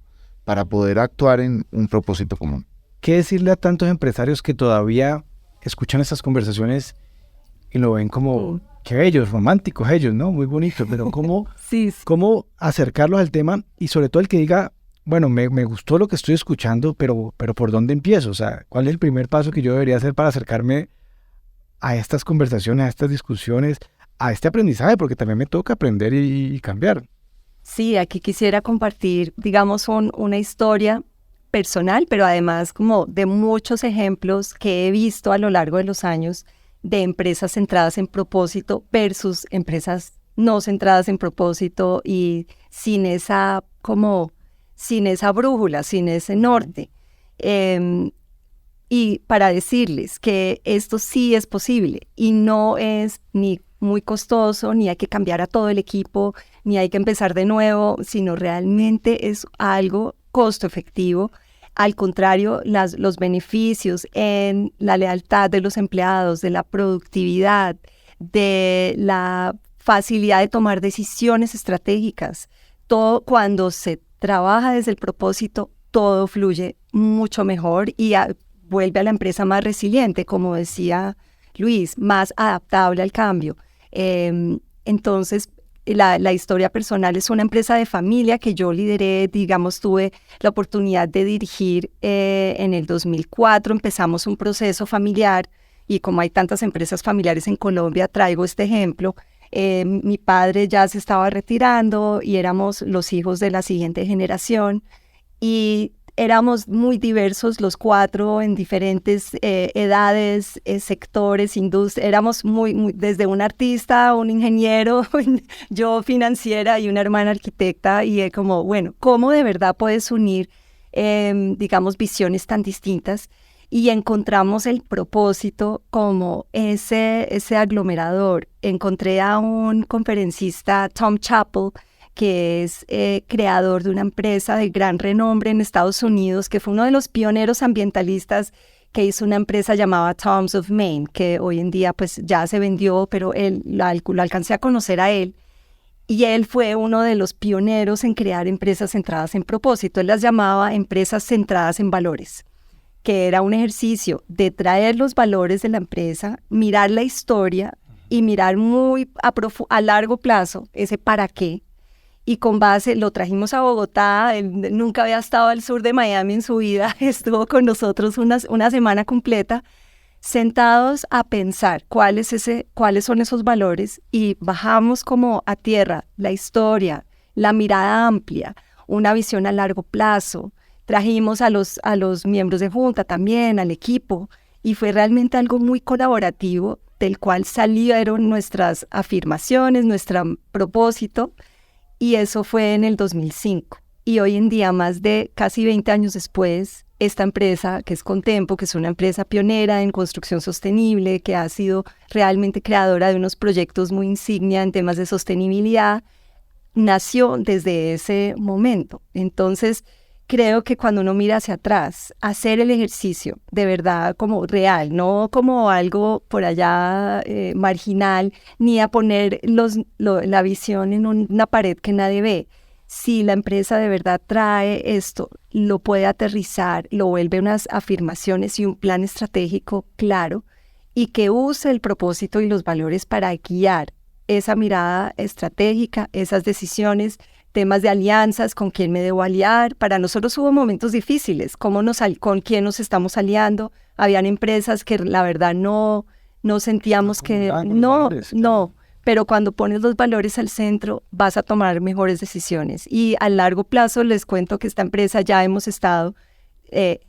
para poder actuar en un propósito común. ¿Qué decirle a tantos empresarios que todavía escuchan estas conversaciones y lo ven como, qué bellos, románticos ellos, ¿no? Muy bonitos, pero ¿cómo, sí. ¿cómo acercarlos al tema? Y sobre todo el que diga, bueno, me gustó lo que estoy escuchando, pero ¿por dónde empiezo? O sea, ¿cuál es el primer paso que yo debería hacer para acercarme a estas conversaciones, a estas discusiones, a este aprendizaje? Porque también me toca aprender y cambiar. Sí, aquí quisiera compartir, digamos, una historia personal, pero además como de muchos ejemplos que he visto a lo largo de los años de empresas centradas en propósito versus empresas no centradas en propósito y sin esa brújula, sin ese norte. Y para decirles que esto sí es posible y no es ni muy costoso, ni hay que cambiar a todo el equipo, ni hay que empezar de nuevo, sino realmente es algo costo efectivo. Al contrario, los beneficios en la lealtad de los empleados, de la productividad, de la facilidad de tomar decisiones estratégicas, todo cuando se trabaja desde el propósito, todo fluye mucho mejor y vuelve a la empresa más resiliente, como decía Luis, más adaptable al cambio. Entonces, la historia personal es una empresa de familia que yo lideré, digamos, tuve la oportunidad de dirigir en el 2004, empezamos un proceso familiar y como hay tantas empresas familiares en Colombia, traigo este ejemplo. Mi padre ya se estaba retirando y éramos los hijos de la siguiente generación y éramos muy diversos los cuatro en diferentes edades, sectores, industrias. Éramos desde un artista, un ingeniero, yo financiera y una hermana arquitecta. Y como, bueno, ¿cómo de verdad puedes unir, digamos, visiones tan distintas? Y encontramos el propósito como ese aglomerador. Encontré a un conferencista, Tom Chappell, que es creador de una empresa de gran renombre en Estados Unidos, que fue uno de los pioneros ambientalistas, que hizo una empresa llamada Toms of Maine, que hoy en día pues ya se vendió, pero lo alcancé a conocer a él, y él fue uno de los pioneros en crear empresas centradas en propósito. Él las llamaba empresas centradas en valores, que era un ejercicio de traer los valores de la empresa, mirar la historia y mirar muy a largo plazo ese para qué. Y con base, lo trajimos a Bogotá. Él nunca había estado al sur de Miami en su vida, estuvo con nosotros una semana completa, sentados a pensar cuáles son esos valores, y bajamos como a tierra la historia, la mirada amplia, una visión a largo plazo. Trajimos a los miembros de junta también, al equipo, y fue realmente algo muy colaborativo, del cual salieron nuestras afirmaciones, nuestro propósito. Y eso fue en el 2005. Y hoy en día, más de casi 20 años después, esta empresa, que es Contempo, que es una empresa pionera en construcción sostenible, que ha sido realmente creadora de unos proyectos muy insignia en temas de sostenibilidad, nació desde ese momento. Entonces, creo que cuando uno mira hacia atrás, hacer el ejercicio de verdad como real, no como algo por allá marginal, ni a poner la visión en una pared que nadie ve. Si la empresa de verdad trae esto, lo puede aterrizar, lo vuelve unas afirmaciones y un plan estratégico claro, y que use el propósito y los valores para guiar esa mirada estratégica, esas decisiones, temas de alianzas, con quién me debo aliar. Para nosotros hubo momentos difíciles, con quién nos estamos aliando. Habían empresas que la verdad no sentíamos que... No, pero cuando pones los valores al centro vas a tomar mejores decisiones. Y a largo plazo les cuento que esta empresa ya hemos estado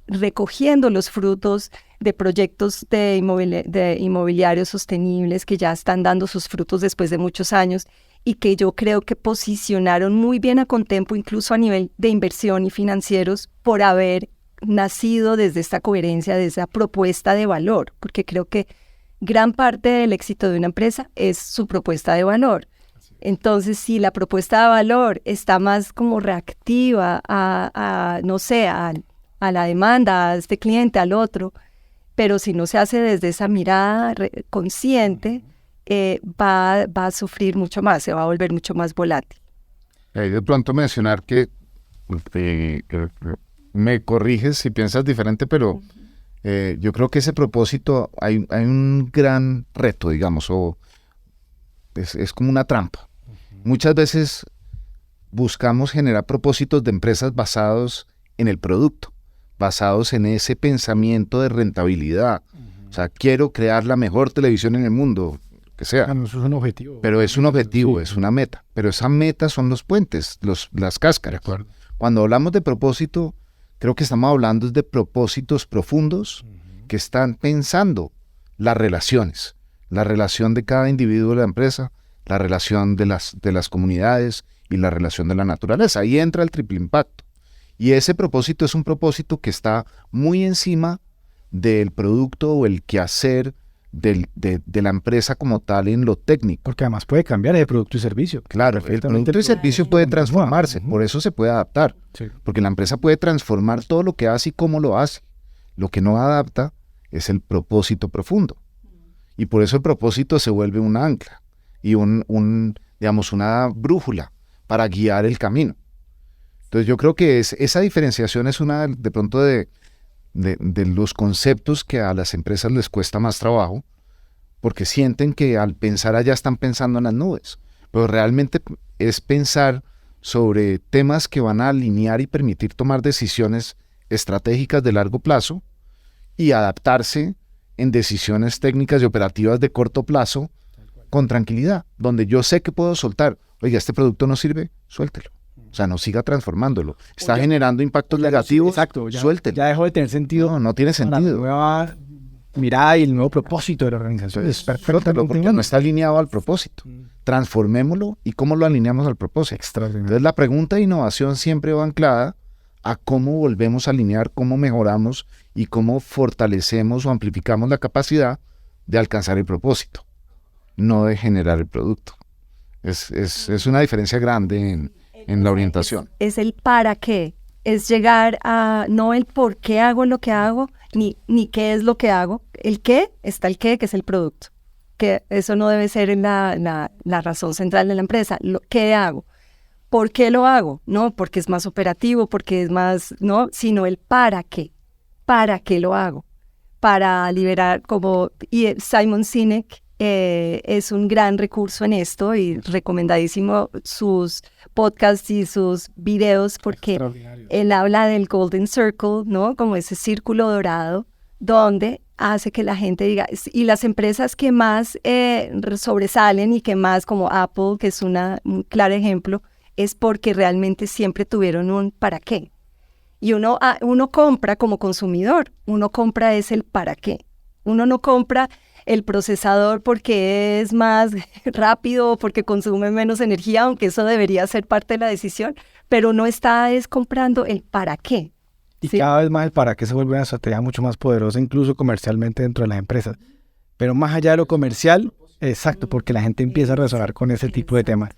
recogiendo los frutos de proyectos de inmobiliarios sostenibles que ya están dando sus frutos después de muchos años, y que yo creo que posicionaron muy bien a Contempo, incluso a nivel de inversión y financieros, por haber nacido desde esta coherencia, de esa propuesta de valor, porque creo que gran parte del éxito de una empresa es su propuesta de valor. Entonces, si la propuesta de valor está más como reactiva a la demanda, a este cliente, al otro, pero si no se hace desde esa mirada consciente, va a sufrir mucho más, se va a volver mucho más volátil. De pronto mencionar que me corriges si piensas diferente, pero yo creo que ese propósito, hay un gran reto, digamos, o es como una trampa. Muchas veces buscamos generar propósitos de empresas basados en el producto, basados en ese pensamiento de rentabilidad. O sea, quiero crear la mejor televisión en el mundo, que sea. Eso es un objetivo. Pero es un objetivo, sí, es una meta. Pero esa meta son los puentes, las cáscaras. De acuerdo. Cuando hablamos de propósito, creo que estamos hablando de propósitos profundos que están pensando las relaciones, la relación de cada individuo de la empresa, la relación de las comunidades y la relación de la naturaleza. Ahí entra el triple impacto. Y ese propósito es un propósito que está muy encima del producto o el quehacer de la empresa como tal en lo técnico. Porque además puede cambiar de producto y servicio. Claro, el producto y servicio puede transformarse, por eso se puede adaptar. Sí. Porque la empresa puede transformar todo lo que hace y cómo lo hace. Lo que no adapta es el propósito profundo. Y por eso el propósito se vuelve un ancla y digamos, una brújula para guiar el camino. Entonces yo creo que esa diferenciación es una de pronto de los conceptos que a las empresas les cuesta más trabajo, porque sienten que al pensar allá están pensando en las nubes, pero realmente es pensar sobre temas que van a alinear y permitir tomar decisiones estratégicas de largo plazo y adaptarse en decisiones técnicas y operativas de corto plazo con tranquilidad, donde yo sé que puedo soltar. Oiga, este producto no sirve, suéltelo. O sea, no siga transformándolo. Está generando impactos negativos. Exacto, Suéltelo. Ya dejó de tener sentido. No tiene La sentido. nueva mirada y el nuevo propósito de la organización. Es perfecto. Porque no está alineado al propósito. Transformémoslo y cómo lo alineamos al propósito. Extraordinario. Entonces la pregunta de innovación siempre va anclada a cómo volvemos a alinear, cómo mejoramos y cómo fortalecemos o amplificamos la capacidad de alcanzar el propósito, no de generar el producto. Es una diferencia grande en la orientación. Es el para qué, es llegar a no el por qué hago lo que hago, ni qué es lo que hago. El qué, está el qué, que es el producto. Que eso no debe ser la razón central de la empresa. ¿Qué hago? ¿Por qué lo hago? No porque es más operativo, porque es más, no, sino el para qué. ¿Para qué lo hago? Para liberar, y Simon Sinek es un gran recurso en esto y recomendadísimo sus podcasts y sus videos porque él habla del Golden Circle, ¿no? Como ese círculo dorado donde hace que la gente diga, y las empresas que más sobresalen y que más, como Apple, que es un claro ejemplo, es porque realmente siempre tuvieron un para qué. Y uno compra como consumidor, uno compra es el para qué. Uno no compra el procesador porque es más rápido, porque consume menos energía, aunque eso debería ser parte de la decisión, pero no está comprando el para qué. Y ¿sí? cada vez más el para qué se vuelve una estrategia mucho más poderosa, incluso comercialmente dentro de las empresas. Pero más allá de lo comercial, exacto, porque la gente empieza a resonar con ese tipo de temas.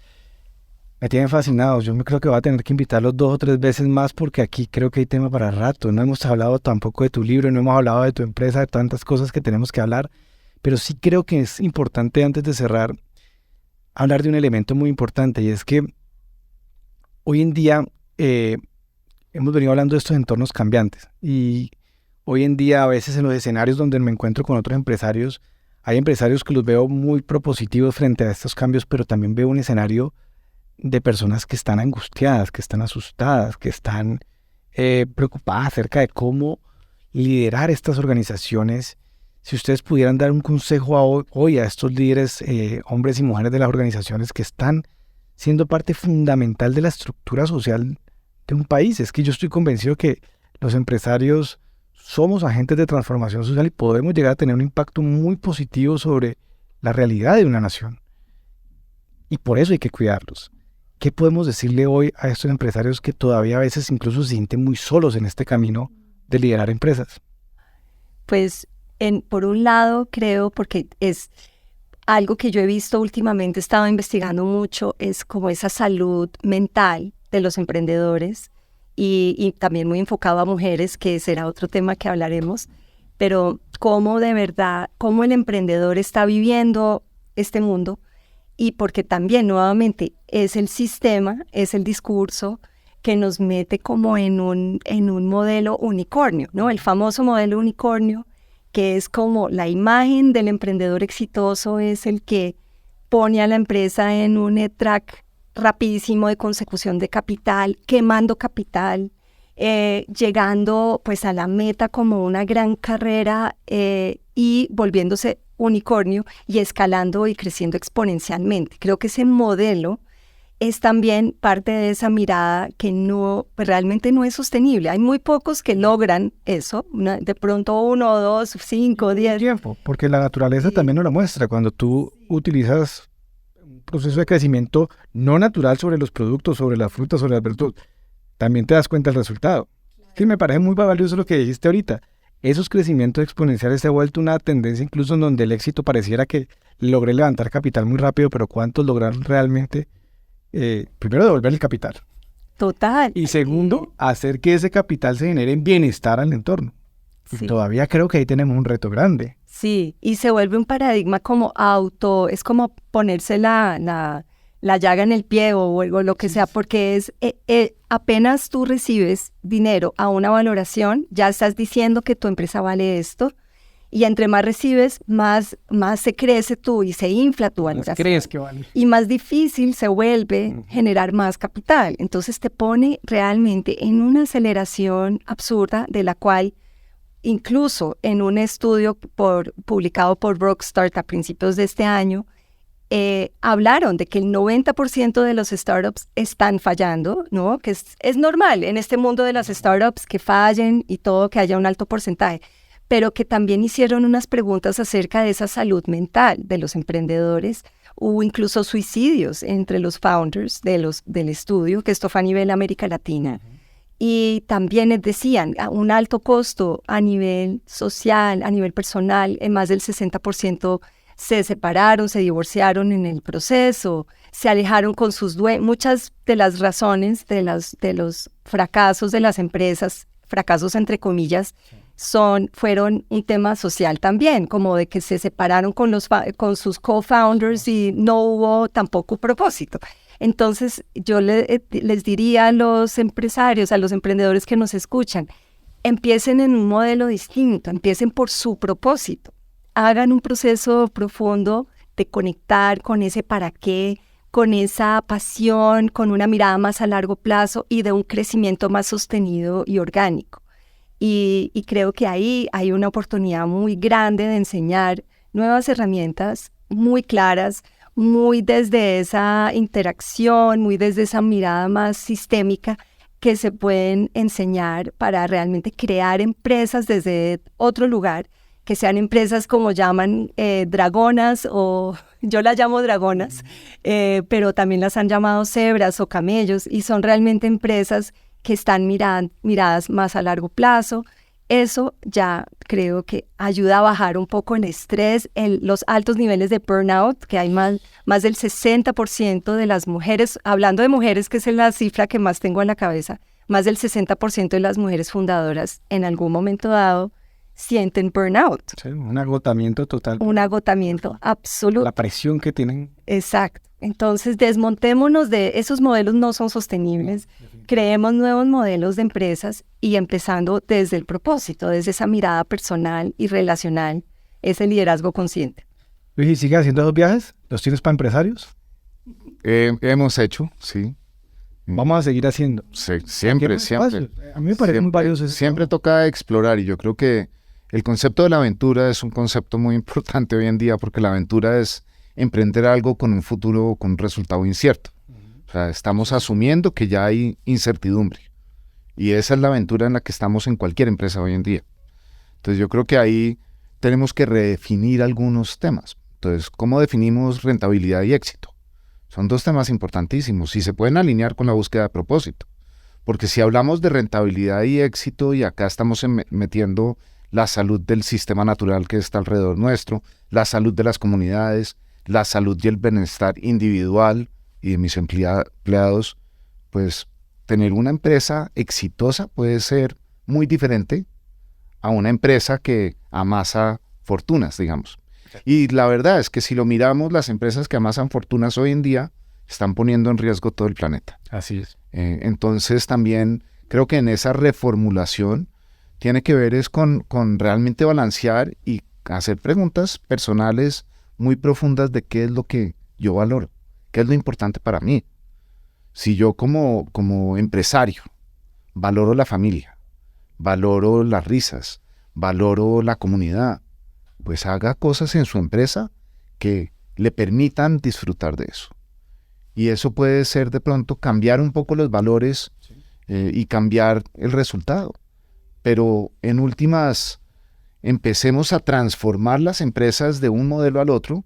Me tienen fascinados. Yo me creo que voy a tener que invitarlos 2 o 3 veces más porque aquí creo que hay tema para rato. No hemos hablado tampoco de tu libro, no hemos hablado de tu empresa, de tantas cosas que tenemos que hablar. Pero sí creo que es importante, antes de cerrar, hablar de un elemento muy importante, y es que hoy en día hemos venido hablando de estos entornos cambiantes, y hoy en día a veces en los escenarios donde me encuentro con otros empresarios, hay empresarios que los veo muy propositivos frente a estos cambios, pero también veo un escenario de personas que están angustiadas, que están asustadas, que están preocupadas acerca de cómo liderar estas organizaciones. Si ustedes pudieran dar un consejo hoy a estos líderes, hombres y mujeres de las organizaciones que están siendo parte fundamental de la estructura social de un país. Es que yo estoy convencido que los empresarios somos agentes de transformación social y podemos llegar a tener un impacto muy positivo sobre la realidad de una nación. Y por eso hay que cuidarlos. ¿Qué podemos decirle hoy a estos empresarios que todavía a veces incluso se sienten muy solos en este camino de liderar empresas? Pues por un lado creo, porque es algo que yo he visto últimamente, he estado investigando mucho, es como esa salud mental de los emprendedores y también muy enfocado a mujeres, que será otro tema que hablaremos, pero cómo de verdad, cómo el emprendedor está viviendo este mundo. Y porque también, nuevamente, es el sistema, es el discurso que nos mete como en un modelo unicornio, ¿no? El famoso modelo unicornio, que es como la imagen del emprendedor exitoso, es el que pone a la empresa en un track rapidísimo de consecución de capital, quemando capital, llegando pues a la meta como una gran carrera y volviéndose unicornio y escalando y creciendo exponencialmente. Creo que ese modelo es también parte de esa mirada que realmente no es sostenible. Hay muy pocos que logran eso, de pronto 1, 2, 5, 10. Tiempo, porque la naturaleza también nos lo muestra. Cuando tú utilizas un proceso de crecimiento no natural sobre los productos, sobre las frutas, sobre las verduras, también te das cuenta del resultado. Sí, me parece muy valioso lo que dijiste ahorita. Esos crecimientos exponenciales se ha vuelto una tendencia incluso en donde el éxito pareciera que logré levantar capital muy rápido, pero ¿cuántos lograron realmente, primero, devolver el capital? Total. Y segundo, hacer que ese capital se genere en bienestar al entorno. Sí. Y todavía creo que ahí tenemos un reto grande. Sí, y se vuelve un paradigma como es como ponerse la llaga en el pie o lo que sea, porque es apenas tú recibes dinero a una valoración, ya estás diciendo que tu empresa vale esto, y entre más recibes, más se crece tú y se infla tu valoración. ¿Crees que vale? Y más difícil se vuelve generar más capital. Entonces te pone realmente en una aceleración absurda de la cual, incluso en un estudio publicado por Rockstar a principios de este año, hablaron de que el 90% de los startups están fallando, ¿no? Que es normal en este mundo de las startups que fallen y todo, que haya un alto porcentaje, pero que también hicieron unas preguntas acerca de esa salud mental de los emprendedores. Hubo incluso suicidios entre los founders del estudio, que esto fue a nivel América Latina. Y también decían un alto costo a nivel social, a nivel personal, en más del 60% se separaron, se divorciaron en el proceso, se alejaron con sus dueños. Muchas de las razones de los fracasos de las empresas, fracasos entre comillas, fueron un tema social también, como de que se separaron con sus co-founders y no hubo tampoco propósito. Entonces, yo les diría a los empresarios, a los emprendedores que nos escuchan, empiecen en un modelo distinto, empiecen por su propósito. Hagan un proceso profundo de conectar con ese para qué, con esa pasión, con una mirada más a largo plazo y de un crecimiento más sostenido y orgánico. Y creo que ahí hay una oportunidad muy grande de enseñar nuevas herramientas muy claras, muy desde esa interacción, muy desde esa mirada más sistémica que se pueden enseñar para realmente crear empresas desde otro lugar, que sean empresas como llaman dragonas, o yo las llamo dragonas, pero también las han llamado cebras o camellos, y son realmente empresas que están miradas más a largo plazo. Eso ya creo que ayuda a bajar un poco el estrés, los altos niveles de burnout, que hay más del 60% de las mujeres, hablando de mujeres, que es la cifra que más tengo en la cabeza, más del 60% de las mujeres fundadoras en algún momento dado sienten burnout. Sí, un agotamiento total. Un agotamiento absoluto. La presión que tienen. Exacto. Entonces, desmontémonos de esos modelos, no son sostenibles. Creemos nuevos modelos de empresas y empezando desde el propósito, desde esa mirada personal y relacional, ese liderazgo consciente. Luis, ¿y sigues haciendo esos viajes? ¿Los tienes para empresarios? Hemos hecho, sí. Vamos a seguir haciendo. Sí, siempre. A mí me parece muy valioso eso. Siempre toca explorar, y yo creo que el concepto de la aventura es un concepto muy importante hoy en día, porque la aventura es emprender algo con un futuro, con un resultado incierto. O sea, estamos asumiendo que ya hay incertidumbre, y esa es la aventura en la que estamos en cualquier empresa hoy en día. Entonces yo creo que ahí tenemos que redefinir algunos temas. Entonces, ¿cómo definimos rentabilidad y éxito? Son dos temas importantísimos y se pueden alinear con la búsqueda de propósito. Porque si hablamos de rentabilidad y éxito, y acá estamos metiendo la salud del sistema natural que está alrededor nuestro, la salud de las comunidades, la salud y el bienestar individual y de mis empleados, pues tener una empresa exitosa puede ser muy diferente a una empresa que amasa fortunas, digamos. Y la verdad es que si lo miramos, las empresas que amasan fortunas hoy en día están poniendo en riesgo todo el planeta. Así es. Entonces también creo que en esa reformulación tiene que ver es con realmente balancear y hacer preguntas personales muy profundas de qué es lo que yo valoro, qué es lo importante para mí. Si yo como empresario valoro la familia, valoro las risas, valoro la comunidad, pues haga cosas en su empresa que le permitan disfrutar de eso. Y eso puede ser de pronto cambiar un poco los valores y cambiar el resultado. Pero en últimas, empecemos a transformar las empresas de un modelo al otro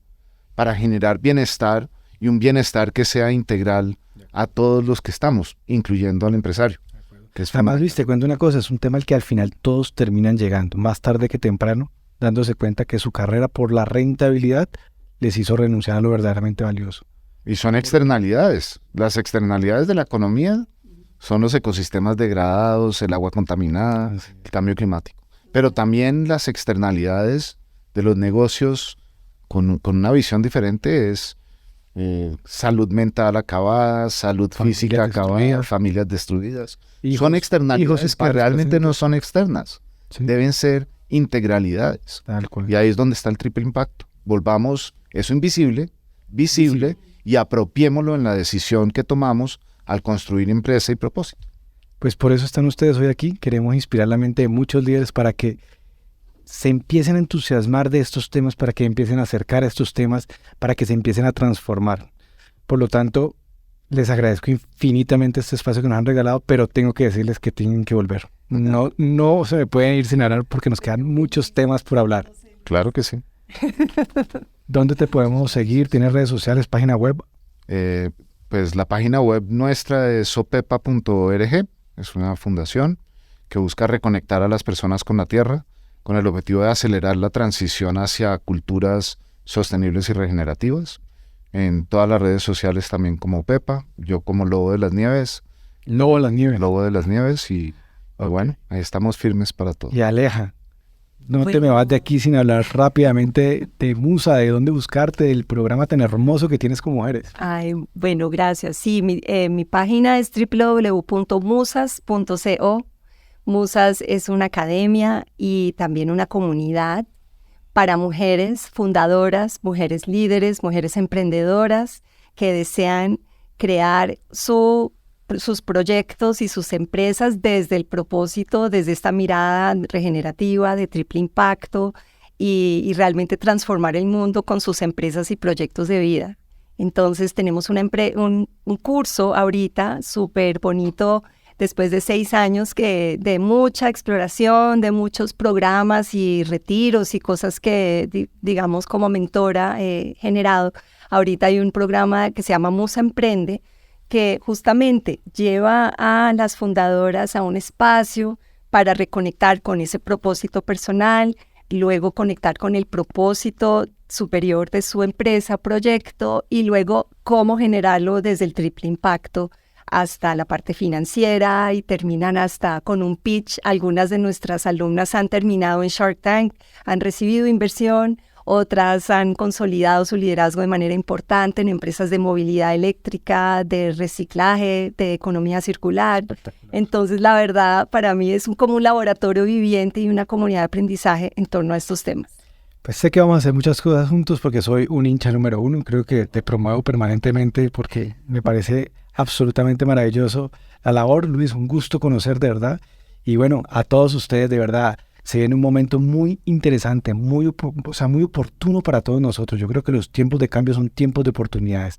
para generar bienestar, y un bienestar que sea integral a todos los que estamos, incluyendo al empresario. Además, Luis, te cuento una cosa, es un tema al que al final todos terminan llegando, más tarde que temprano, dándose cuenta que su carrera por la rentabilidad les hizo renunciar a lo verdaderamente valioso. Y son externalidades. Las externalidades de la economía son los ecosistemas degradados, el agua contaminada, el cambio climático. Pero también las externalidades de los negocios con una visión diferente es salud mental acabada, salud física acabada, familias destruidas. Son externalidades que realmente no son externas. Sí. Deben ser integralidades. Tal cual. Y ahí es donde está el triple impacto. Volvamos eso invisible, visible, y apropiémoslo en la decisión que tomamos al construir empresa y propósito. Pues por eso están ustedes hoy aquí. Queremos inspirar la mente de muchos líderes para que se empiecen a entusiasmar de estos temas, para que empiecen a acercar a estos temas, para que se empiecen a transformar. Por lo tanto, les agradezco infinitamente este espacio que nos han regalado, pero tengo que decirles que tienen que volver. No se me pueden ir sin hablar porque nos quedan muchos temas por hablar. Claro que sí. ¿Dónde te podemos seguir? ¿Tienes redes sociales, página web? Pues la página web nuestra es sopepa.org, es una fundación que busca reconectar a las personas con la tierra, con el objetivo de acelerar la transición hacia culturas sostenibles y regenerativas. En todas las redes sociales también como Pepa, yo como Lobo de las Nieves. Lobo de las Nieves. Lobo de las Nieves y bueno, ahí estamos firmes para todo. Y Aleja, no te me vas de aquí sin hablar rápidamente de Musa, de dónde buscarte, del programa tan hermoso que tienes como eres. Ay, bueno, gracias. Sí, mi página es www.musas.co. Musas es una academia y también una comunidad para mujeres fundadoras, mujeres líderes, mujeres emprendedoras que desean crear sus proyectos y sus empresas desde el propósito, desde esta mirada regenerativa de triple impacto y realmente transformar el mundo con sus empresas y proyectos de vida. Entonces tenemos un curso ahorita súper bonito después de 6 años de mucha exploración, de muchos programas y retiros y cosas que, digamos, como mentora he generado. Ahorita hay un programa que se llama Musa Emprende, que justamente lleva a las fundadoras a un espacio para reconectar con ese propósito personal, luego conectar con el propósito superior de su empresa, proyecto, y luego cómo generarlo desde el triple impacto hasta la parte financiera, y terminan hasta con un pitch. Algunas de nuestras alumnas han terminado en Shark Tank, han recibido inversión, otras han consolidado su liderazgo de manera importante en empresas de movilidad eléctrica, de reciclaje, de economía circular. Entonces, la verdad, para mí es como un laboratorio viviente y una comunidad de aprendizaje en torno a estos temas. Pues sé que vamos a hacer muchas cosas juntos porque soy un hincha número 1. Creo que te promuevo permanentemente porque me parece absolutamente maravilloso la labor. Luis, un gusto conocer de verdad. Y bueno, a todos ustedes de verdad, se viene un momento muy interesante, muy oportuno para todos nosotros. Yo creo que los tiempos de cambio son tiempos de oportunidades.